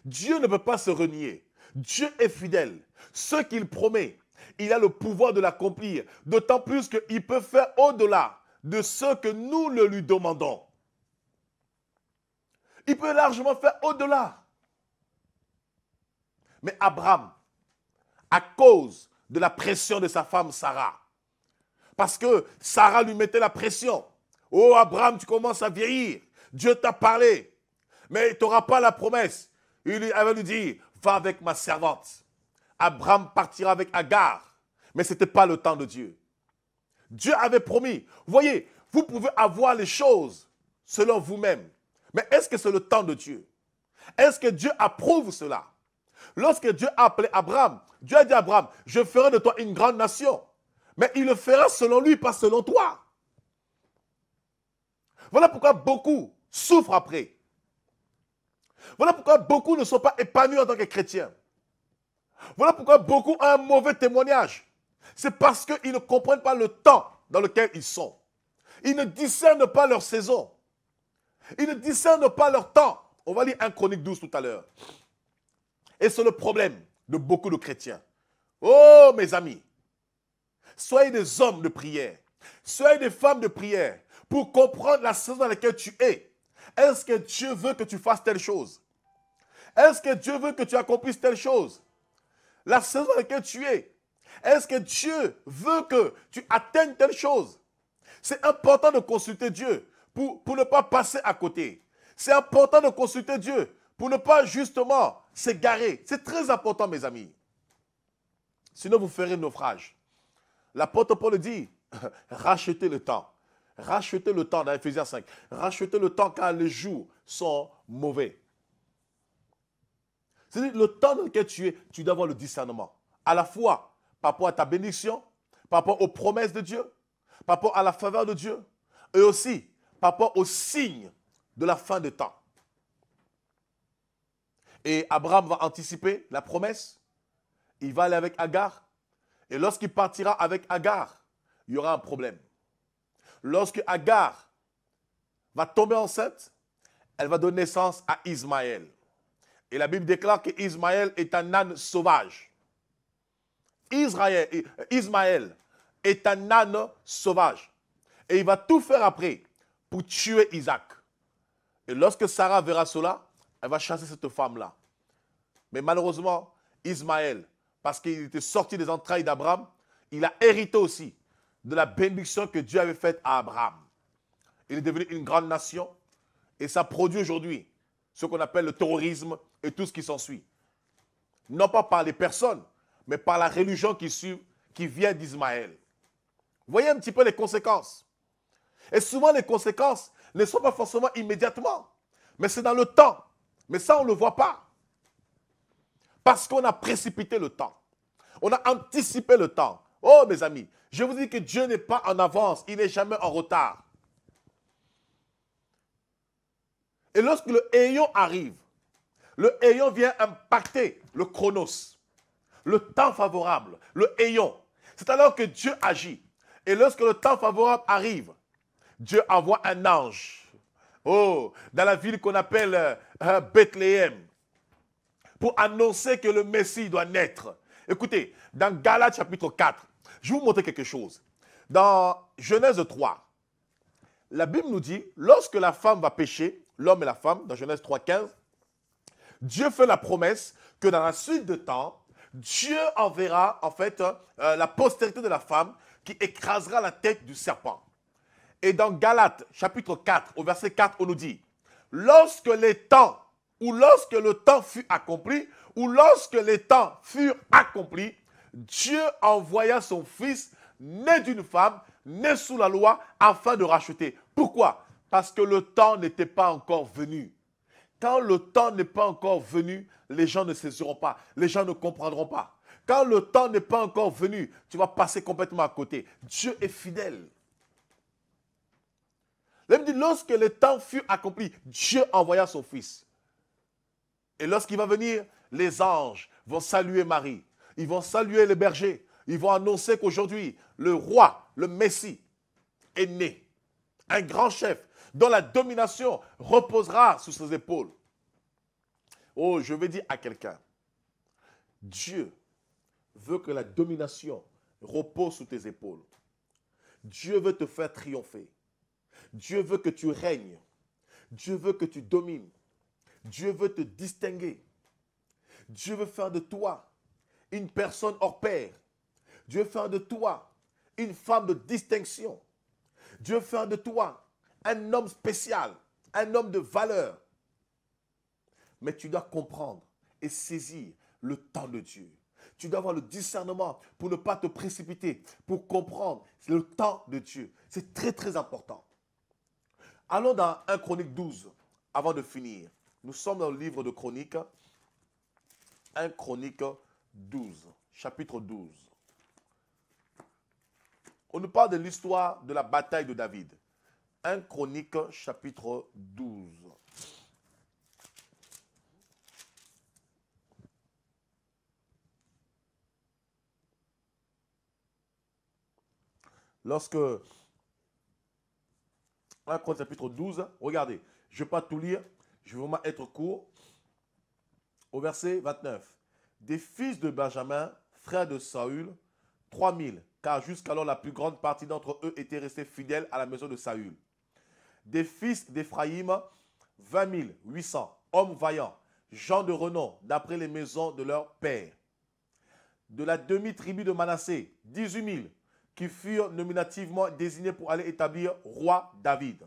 Dieu ne peut pas se renier. Dieu est fidèle. Ce qu'il promet, il a le pouvoir de l'accomplir. D'autant plus qu'il peut faire au-delà de ce que nous le lui demandons. Il peut largement faire au-delà. Mais Abraham, à cause de la pression de sa femme Sarah, parce que Sarah lui mettait la pression. Oh Abraham, tu commences à vieillir. Dieu t'a parlé, mais tu n'auras pas la promesse. Elle va lui dire, va avec ma servante. Abraham partira avec Agar, mais ce n'était pas le temps de Dieu. Dieu avait promis. Vous voyez, vous pouvez avoir les choses selon vous-même, mais est-ce que c'est le temps de Dieu? Est-ce que Dieu approuve cela? Lorsque Dieu a appelé Abraham, Dieu a dit à Abraham, je ferai de toi une grande nation. Mais il le fera selon lui, pas selon toi. Voilà pourquoi beaucoup souffrent après. Voilà pourquoi beaucoup ne sont pas épanouis en tant que chrétiens. Voilà pourquoi beaucoup ont un mauvais témoignage. C'est parce qu'ils ne comprennent pas le temps dans lequel ils sont. Ils ne discernent pas leur saison. Ils ne discernent pas leur temps. On va lire 1 Chronique 12 tout à l'heure. Et c'est le problème de beaucoup de chrétiens. Oh mes amis, soyez des hommes de prière. Soyez des femmes de prière pour comprendre la saison dans laquelle tu es. Est-ce que Dieu veut que tu fasses telle chose? Est-ce que Dieu veut que tu accomplisses telle chose? La saison dans laquelle tu es. Est-ce que Dieu veut que tu atteignes telle chose? C'est important de consulter Dieu pour ne pas passer à côté. C'est important de consulter Dieu pour ne pas justement s'égarer. C'est très important, mes amis. Sinon, vous ferez naufrage. L'apôtre Paul dit, rachetez le temps. Rachetez le temps dans Ephésiens 5. Rachetez le temps car les jours sont mauvais. C'est-à-dire, le temps dans lequel tu es, tu dois avoir le discernement. À la fois par rapport à ta bénédiction, par rapport aux promesses de Dieu, par rapport à la faveur de Dieu, et aussi par rapport aux signes de la fin des temps. Et Abraham va anticiper la promesse. Il va aller avec Agar. Et lorsqu'il partira avec Agar, il y aura un problème. Lorsque Agar va tomber enceinte, elle va donner naissance à Ismaël. Et la Bible déclare qu'Ismaël est un âne sauvage. Ismaël est un âne sauvage. Et il va tout faire après pour tuer Isaac. Et lorsque Sarah verra cela, elle va chasser cette femme-là. Mais malheureusement, Ismaël, parce qu'il était sorti des entrailles d'Abraham, il a hérité aussi de la bénédiction que Dieu avait faite à Abraham. Il est devenu une grande nation et ça produit aujourd'hui ce qu'on appelle le terrorisme et tout ce qui s'ensuit. Non pas par les personnes, mais par la religion qui vient d'Ismaël. Vous voyez un petit peu les conséquences. Et souvent, les conséquences ne sont pas forcément immédiatement, mais c'est dans le temps. Mais ça, on ne le voit pas. Parce qu'on a précipité le temps. On a anticipé le temps. Oh, mes amis, je vous dis que Dieu n'est pas en avance, il n'est jamais en retard. Et lorsque le Hélion arrive, le Hélion vient impacter le chronos, le temps favorable, le Hélion. C'est alors que Dieu agit. Et lorsque le temps favorable arrive, Dieu envoie un ange. Oh, dans la ville qu'on appelle Bethléem, pour annoncer que le Messie doit naître. Écoutez, dans Galates chapitre 4, je vais vous montrer quelque chose. Dans Genèse 3, la Bible nous dit, lorsque la femme va pécher, l'homme et la femme, dans Genèse 3, 15, Dieu fait la promesse que dans la suite de temps, Dieu enverra en fait la postérité de la femme qui écrasera la tête du serpent. Et dans Galates chapitre 4, au verset 4, on nous dit, lorsque les temps, ou lorsque le temps fut accompli, ou lorsque les temps furent accomplis, Dieu envoya son fils, né d'une femme, né sous la loi, afin de racheter. Pourquoi? Parce que le temps n'était pas encore venu. Quand le temps n'est pas encore venu, les gens ne saisiront pas, les gens ne comprendront pas. Quand le temps n'est pas encore venu, tu vas passer complètement à côté. Dieu est fidèle. Il me dit, lorsque le temps fut accompli, Dieu envoya son fils. Et lorsqu'il va venir, les anges vont saluer Marie. Ils vont saluer les bergers. Ils vont annoncer qu'aujourd'hui, le roi, le Messie, est né. Un grand chef dont la domination reposera sous ses épaules. Oh, je vais dire à quelqu'un, Dieu veut que la domination repose sous tes épaules. Dieu veut te faire triompher. Dieu veut que tu règnes. Dieu veut que tu domines. Dieu veut te distinguer. Dieu veut faire de toi une personne hors pair. Dieu veut faire de toi une femme de distinction. Dieu veut faire de toi un homme spécial, un homme de valeur. Mais tu dois comprendre et saisir le temps de Dieu. Tu dois avoir le discernement pour ne pas te précipiter, pour comprendre le temps de Dieu. C'est très, très important. Allons dans 1 Chronique 12, avant de finir. Nous sommes dans le livre de Chroniques, 1 Chronique 12, chapitre 12. On nous parle de l'histoire de la bataille de David. 1 Chronique, chapitre 12. Lorsque 1 Chronique, chapitre 12, regardez, je ne vais pas tout lire, je vais vraiment être court. Au verset 29. Des fils de Benjamin, frères de Saül, 3000, car jusqu'alors la plus grande partie d'entre eux étaient restés fidèles à la maison de Saül. Des fils d'Éphraïm, 20 800, hommes vaillants, gens de renom, d'après les maisons de leurs pères. De la demi-tribu de Manassé, 18 000, qui furent nominativement désignés pour aller établir roi David.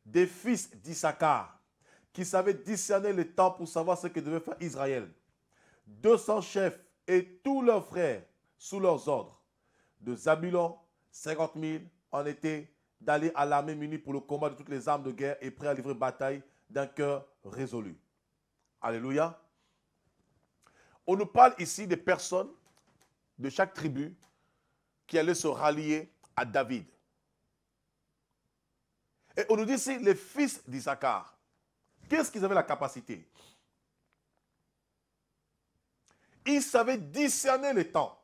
Des fils d'Issachar, qui savaient discerner le temps pour savoir ce que devait faire Israël. 200 chefs et tous leurs frères sous leurs ordres. De Zabulon, 50 000 en étaient d'aller à l'armée munie pour le combat de toutes les armes de guerre et prêts à livrer bataille d'un cœur résolu. Alléluia. On nous parle ici des personnes de chaque tribu qui allaient se rallier à David. Et on nous dit ici les fils d'Issachar. Qu'est-ce qu'ils avaient la capacité? Ils savaient discerner les temps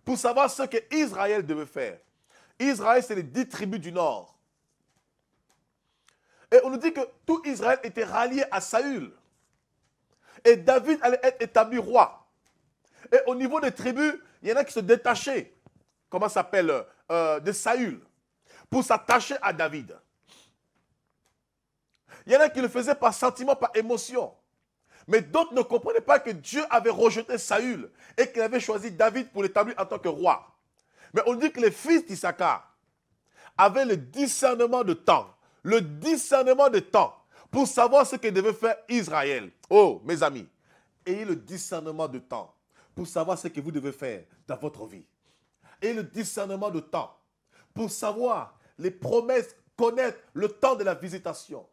pour savoir ce que Israël devait faire. Israël, c'est les 10 tribus du nord. Et on nous dit que tout Israël était rallié à Saül. Et David allait être établi roi. Et au niveau des tribus, il y en a qui se détachaient, comment ça s'appelle, de Saül, pour s'attacher à David. Il y en a qui le faisaient par sentiment, par émotion. Mais d'autres ne comprenaient pas que Dieu avait rejeté Saül et qu'il avait choisi David pour l'établir en tant que roi. Mais on dit que les fils d'Issachar avaient le discernement de temps. Le discernement de temps pour savoir ce que devait faire Israël. Oh, mes amis, ayez le discernement de temps pour savoir ce que vous devez faire dans votre vie. Ayez le discernement de temps pour savoir les promesses, connaître le temps de la visitation.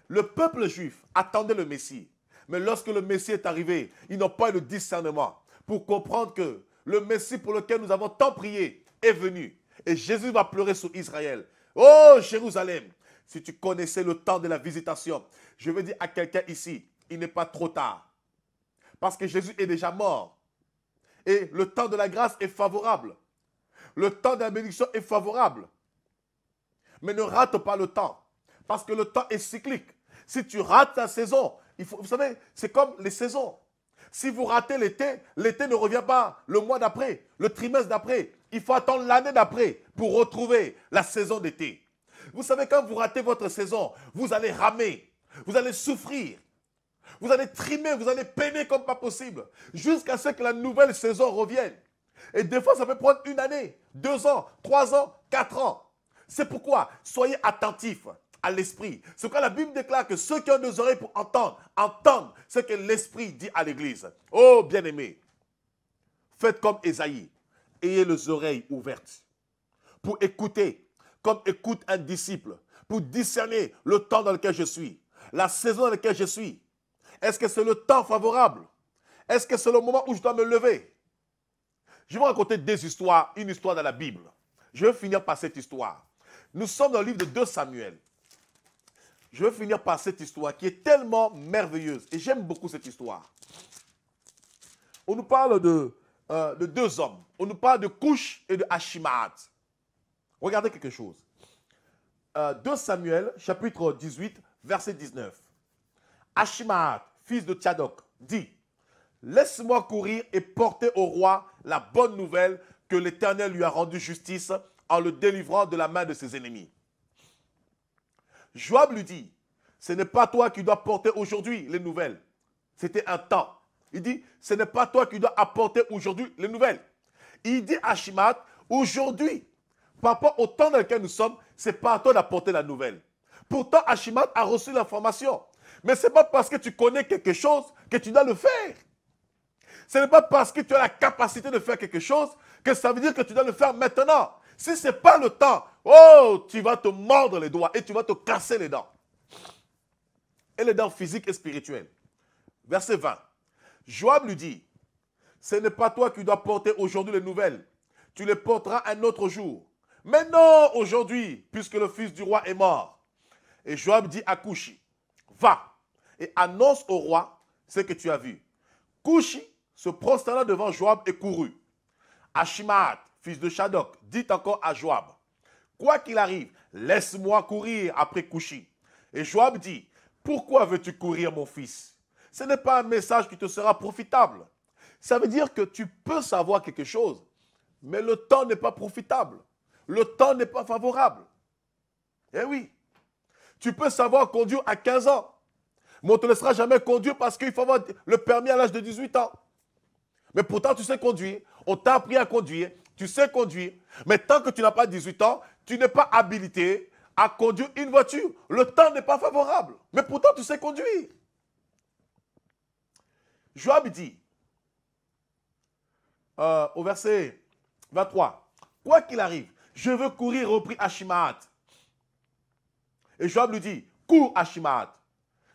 Le peuple juif attendait le Messie. Mais lorsque le Messie est arrivé, ils n'ont pas eu le discernement pour comprendre que le Messie pour lequel nous avons tant prié est venu. Et Jésus va pleurer sur Israël. Oh Jérusalem, si tu connaissais le temps de la visitation, je veux dire à quelqu'un ici, il n'est pas trop tard. Parce que Jésus est déjà mort. Et le temps de la grâce est favorable. Le temps de la bénédiction est favorable. Mais ne rate pas le temps. Parce que le temps est cyclique. Si tu rates ta saison, vous savez, c'est comme les saisons. Si vous ratez l'été, l'été ne revient pas le mois d'après, le trimestre d'après. Il faut attendre l'année d'après pour retrouver la saison d'été. Vous savez, quand vous ratez votre saison, vous allez ramer, vous allez souffrir, vous allez trimer, vous allez peiner comme pas possible, jusqu'à ce que la nouvelle saison revienne. Et des fois, ça peut prendre 1 année, 2 ans, 3 ans, 4 ans. C'est pourquoi, soyez attentifs à l'esprit. C'est pourquoi la Bible déclare que ceux qui ont des oreilles pour entendre, entendent ce que l'esprit dit à l'église. Oh, bien-aimés, faites comme Ésaïe. Ayez les oreilles ouvertes pour écouter, comme écoute un disciple, pour discerner le temps dans lequel je suis, la saison dans laquelle je suis. Est-ce que c'est le temps favorable? Est-ce que c'est le moment où je dois me lever? Je vais vous raconter des histoires, une histoire dans la Bible. Je vais finir par cette histoire. Nous sommes dans le livre de 2 Samuel. Je vais finir par cette histoire qui est tellement merveilleuse. Et j'aime beaucoup cette histoire. On nous parle de 2 hommes. On nous parle de Coush et de Achimaat. Regardez quelque chose. 2 Samuel, chapitre 18, verset 19. Achimaat, fils de Tchadok, dit: laisse-moi courir et porter au roi la bonne nouvelle que l'Éternel lui a rendu justice en le délivrant de la main de ses ennemis. Joab lui dit: ce n'est pas toi qui dois porter aujourd'hui les nouvelles, C'était un temps. Il dit, ce n'est pas toi qui dois apporter aujourd'hui les nouvelles. Il dit à Achimaat, aujourd'hui, par rapport au temps dans lequel nous sommes, ce n'est pas à toi d'apporter la nouvelle. Pourtant, Achimaat a reçu l'information. Mais ce n'est pas parce que tu connais quelque chose que tu dois le faire. Ce n'est pas parce que tu as la capacité de faire quelque chose que ça veut dire que tu dois le faire maintenant. Si ce n'est pas le temps, oh, tu vas te mordre les doigts et tu vas te casser les dents. Et les dents physiques et spirituelles. Verset 20. Joab lui dit, ce n'est pas toi qui dois porter aujourd'hui les nouvelles. Tu les porteras un autre jour. Mais non, aujourd'hui, puisque le fils du roi est mort. Et Joab dit à Coushi, va et annonce au roi ce que tu as vu. Coushi se prosterna devant Joab et courut. Achimaat, fils de Shadok, dit encore à Joab, quoi qu'il arrive, laisse-moi courir après Coushi. Et Joab dit, pourquoi veux-tu courir, mon fils? Ce n'est pas un message qui te sera profitable. Ça veut dire que tu peux savoir quelque chose, mais le temps n'est pas profitable. Le temps n'est pas favorable. Eh oui, tu peux savoir conduire à 15 ans, mais on ne te laissera jamais conduire parce qu'il faut avoir le permis à l'âge de 18 ans. Mais pourtant, tu sais conduire, on t'a appris à conduire, tu sais conduire, mais tant que tu n'as pas 18 ans, tu n'es pas habilité à conduire une voiture. Le temps n'est pas favorable, mais pourtant, tu sais conduire. Joab dit, au verset 23, quoi qu'il arrive, je veux courir, reprit Achimaat. Et Joab lui dit, cours Achimaat.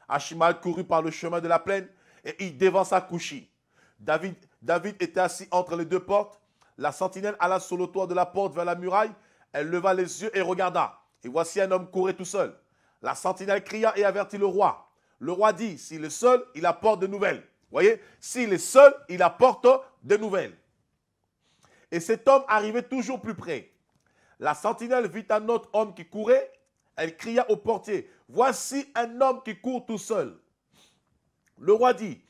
Achimaat courut par le chemin de la plaine et il dévança Coushi. David était assis entre les deux portes. La sentinelle alla sur le toit de la porte vers la muraille. Elle leva les yeux et regarda. Et voici un homme courait tout seul. La sentinelle cria et avertit le roi. Le roi dit, s'il est seul, il apporte de nouvelles. Vous voyez, s'il est seul, il apporte des nouvelles. Et cet homme arrivait toujours plus près. La sentinelle vit un autre homme qui courait. Elle cria au portier, voici un homme qui court tout seul. Le roi dit,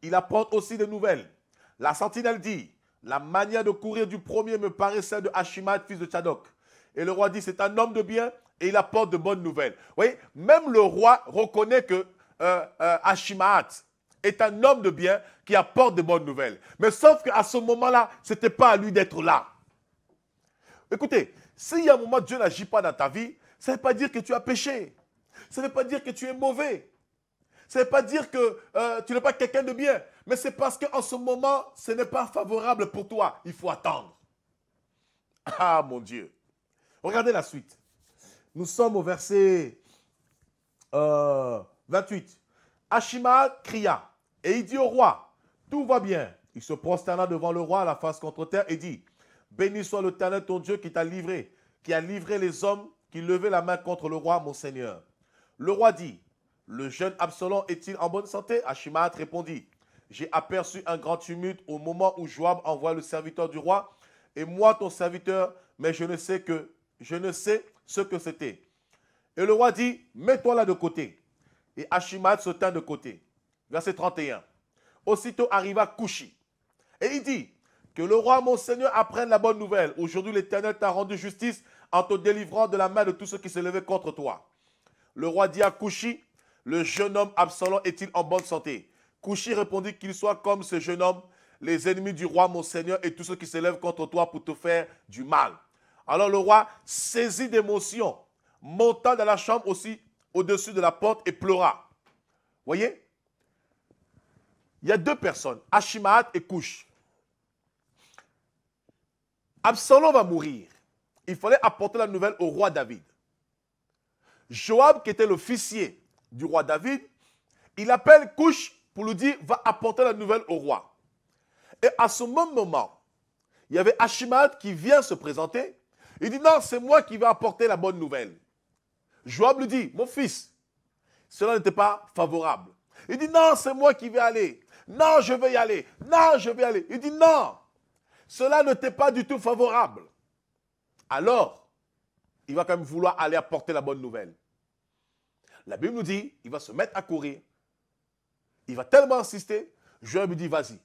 il apporte aussi des nouvelles. La sentinelle dit, la manière de courir du premier me paraît celle de Achimaat, fils de Tchadok. Et le roi dit, c'est un homme de bien et il apporte de bonnes nouvelles. Vous voyez, même le roi reconnaît que Achimaat est un homme de bien qui apporte de bonnes nouvelles. Mais sauf qu'à ce moment-là, ce n'était pas à lui d'être là. Écoutez, s'il y a un moment où Dieu n'agit pas dans ta vie, ça ne veut pas dire que tu as péché. Ça ne veut pas dire que tu es mauvais. Ça ne veut pas dire que tu n'es pas quelqu'un de bien. Mais c'est parce qu'en ce moment, ce n'est pas favorable pour toi. Il faut attendre. Ah, mon Dieu. Regardez la suite. Nous sommes au verset 28. Achimaat cria et il dit au roi, tout va bien. Il se prosterna devant le roi, la face contre terre, et dit, béni soit l'Éternel ton Dieu qui t'a livré, qui a livré les hommes qui levaient la main contre le roi, mon Seigneur. Le roi dit, le jeune Absalom est-il en bonne santé? Achimaat répondit, j'ai aperçu un grand tumulte au moment où Joab envoie le serviteur du roi, et moi ton serviteur, mais je ne sais ce que c'était. Et le roi dit, mets-toi là de côté. Et Achimaat se tint de côté. Verset 31. Aussitôt arriva Coushi. Et il dit, que le roi mon Seigneur apprenne la bonne nouvelle. Aujourd'hui l'Éternel t'a rendu justice en te délivrant de la main de tous ceux qui se levaient contre toi. Le roi dit à Coushi, le jeune homme Absalom est-il en bonne santé? Coushi répondit qu'il soit comme ce jeune homme, les ennemis du roi mon Seigneur et tous ceux qui se lèvent contre toi pour te faire du mal. Alors le roi, saisi d'émotion, monta dans la chambre aussi au-dessus de la porte et pleura. Voyez? Il y a deux personnes, Achimaat et Coush. Absalom va mourir. Il fallait apporter la nouvelle au roi David. Joab, qui était l'officier du roi David, il appelle Coush pour lui dire, va apporter la nouvelle au roi. Et à ce même moment, il y avait Achimaat qui vient se présenter. Il dit, non, c'est moi qui vais apporter la bonne nouvelle. Joab lui dit, mon fils, cela n'était pas favorable. Il dit, non, c'est moi qui vais aller. Non, je vais y aller. Non, je vais y aller. Il dit, non, cela n'était pas du tout favorable. Alors, il va quand même vouloir aller apporter la bonne nouvelle. La Bible nous dit, il va se mettre à courir. Il va tellement insister, Joab lui dit, vas-y.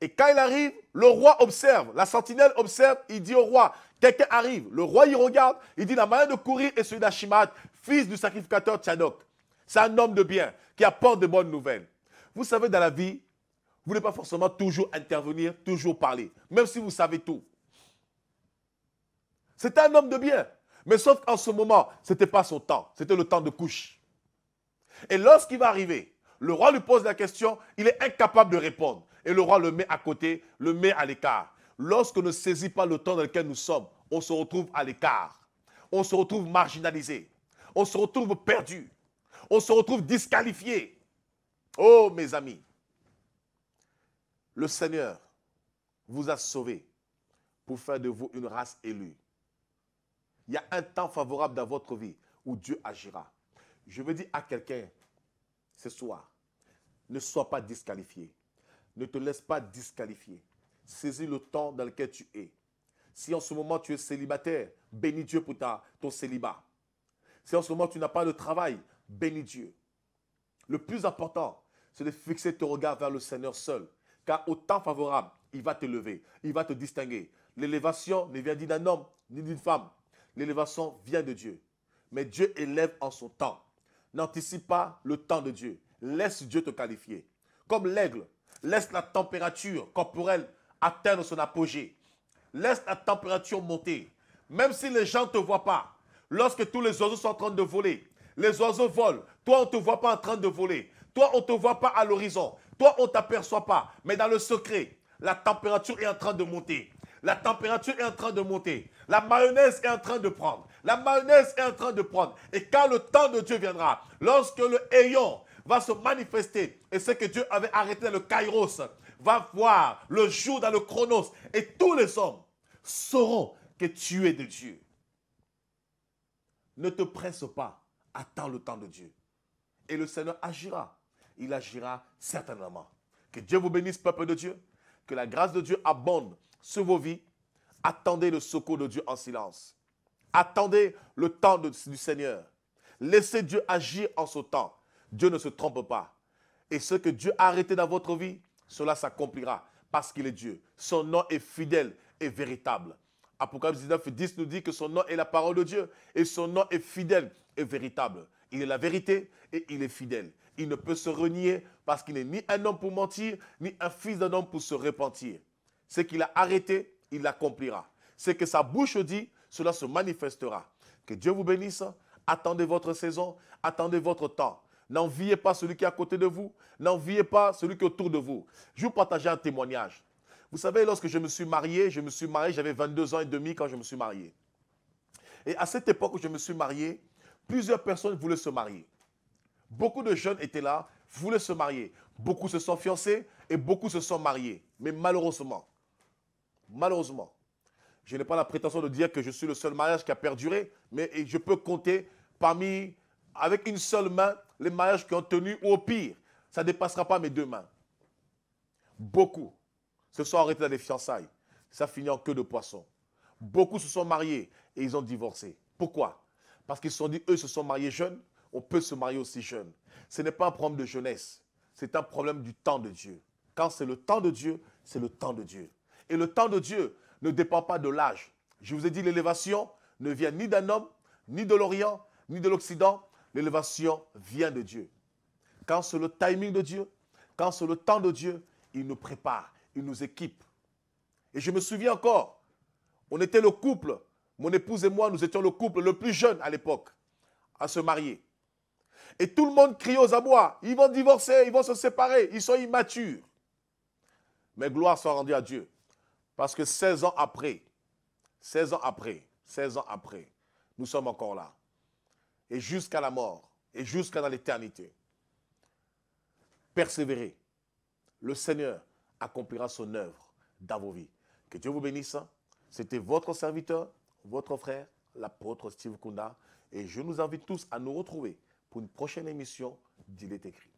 Et quand il arrive, le roi observe, la sentinelle observe, il dit au roi, quelqu'un arrive. Le roi, il regarde, il dit, la manière de courir est celui d'Achimaat, fils du sacrificateur Tchadok. C'est un homme de bien, qui apporte de bonnes nouvelles. Vous savez, dans la vie, vous n'êtes pas forcément toujours intervenir, toujours parler, même si vous savez tout. C'était un homme de bien. Mais sauf qu'en ce moment, ce n'était pas son temps. C'était le temps de couche. Et lorsqu'il va arriver, le roi lui pose la question, il est incapable de répondre. Et le roi le met à côté, le met à l'écart. Lorsqu'on ne saisit pas le temps dans lequel nous sommes, on se retrouve à l'écart. On se retrouve marginalisé. On se retrouve perdu. On se retrouve disqualifié. Oh, mes amis, le Seigneur vous a sauvés pour faire de vous une race élue. Il y a un temps favorable dans votre vie où Dieu agira. Je veux dire à quelqu'un ce soir, ne sois pas disqualifié. Ne te laisse pas disqualifier. Saisis le temps dans lequel tu es. Si en ce moment tu es célibataire, bénis Dieu pour ton célibat. Si en ce moment tu n'as pas de travail, bénis Dieu. Le plus important, c'est de fixer ton regard vers le Seigneur seul. Car au temps favorable, il va te lever, il va te distinguer. L'élévation ne vient ni d'un homme ni d'une femme. L'élévation vient de Dieu. Mais Dieu élève en son temps. N'anticipe pas le temps de Dieu. Laisse Dieu te qualifier. Comme l'aigle, laisse la température corporelle atteindre son apogée. Laisse la température monter. Même si les gens ne te voient pas. Lorsque tous les oiseaux sont en train de voler, les oiseaux volent. Toi, on ne te voit pas en train de voler. Toi, on ne te voit pas à l'horizon. Toi, on ne t'aperçoit pas. Mais dans le secret, la température est en train de monter. La température est en train de monter. La mayonnaise est en train de prendre. La mayonnaise est en train de prendre. Et quand le temps de Dieu viendra, lorsque le Aion va se manifester, et ce que Dieu avait arrêté dans le Kairos, va voir le jour dans le Chronos, et tous les hommes sauront que tu es de Dieu. Ne te presse pas. Attends le temps de Dieu. Et le Seigneur agira. Il agira certainement. Que Dieu vous bénisse, peuple de Dieu. Que la grâce de Dieu abonde sur vos vies. Attendez le secours de Dieu en silence. Attendez le temps du Seigneur. Laissez Dieu agir en ce temps. Dieu ne se trompe pas. Et ce que Dieu a arrêté dans votre vie, cela s'accomplira parce qu'il est Dieu. Son nom est fidèle et véritable. Apocalypse 19:10 nous dit que son nom est la parole de Dieu et son nom est fidèle et véritable. Il est la vérité et il est fidèle. Il ne peut se renier parce qu'il n'est ni un homme pour mentir, ni un fils d'un homme pour se repentir. Ce qu'il a arrêté, il l'accomplira. Ce que sa bouche dit, cela se manifestera. Que Dieu vous bénisse. Attendez votre saison, attendez votre temps. N'enviez pas celui qui est à côté de vous, n'enviez pas celui qui est autour de vous. Je vais vous partager un témoignage. Vous savez, lorsque je me suis marié, j'avais 22 ans et demi quand je me suis marié. Et à cette époque où je me suis marié, plusieurs personnes voulaient se marier. Beaucoup de jeunes étaient là, voulaient se marier. Beaucoup se sont fiancés et beaucoup se sont mariés. Mais malheureusement, je n'ai pas la prétention de dire que je suis le seul mariage qui a perduré, mais je peux compter avec une seule main, les mariages qui ont tenu, ou au pire, ça ne dépassera pas mes deux mains. Beaucoup se sont arrêtés dans les fiançailles. Ça finit en queue de poisson. Beaucoup se sont mariés et ils ont divorcé. Pourquoi? Parce qu'ils se sont dit, eux se sont mariés jeunes, on peut se marier aussi jeune. Ce n'est pas un problème de jeunesse, c'est un problème du temps de Dieu. Quand c'est le temps de Dieu, c'est le temps de Dieu. Et le temps de Dieu ne dépend pas de l'âge. Je vous ai dit, l'élévation ne vient ni d'un homme, ni de l'Orient, ni de l'Occident. L'élévation vient de Dieu. Quand c'est le timing de Dieu, quand c'est le temps de Dieu, il nous prépare, il nous équipe. Et je me souviens encore, on était le couple, mon épouse et moi, nous étions le couple le plus jeune à l'époque à se marier. Et tout le monde criait aux abois, ils vont divorcer, ils vont se séparer, ils sont immatures. Mais gloire soit rendue à Dieu. Parce que 16 ans après, nous sommes encore là. Et jusqu'à la mort, et jusqu'à dans l'éternité. Persévérez. Le Seigneur accomplira son œuvre dans vos vies. Que Dieu vous bénisse. C'était votre serviteur, votre frère, l'apôtre Steve Kunda. Et je nous invite tous à nous retrouver pour une prochaine émission d'Il est écrit.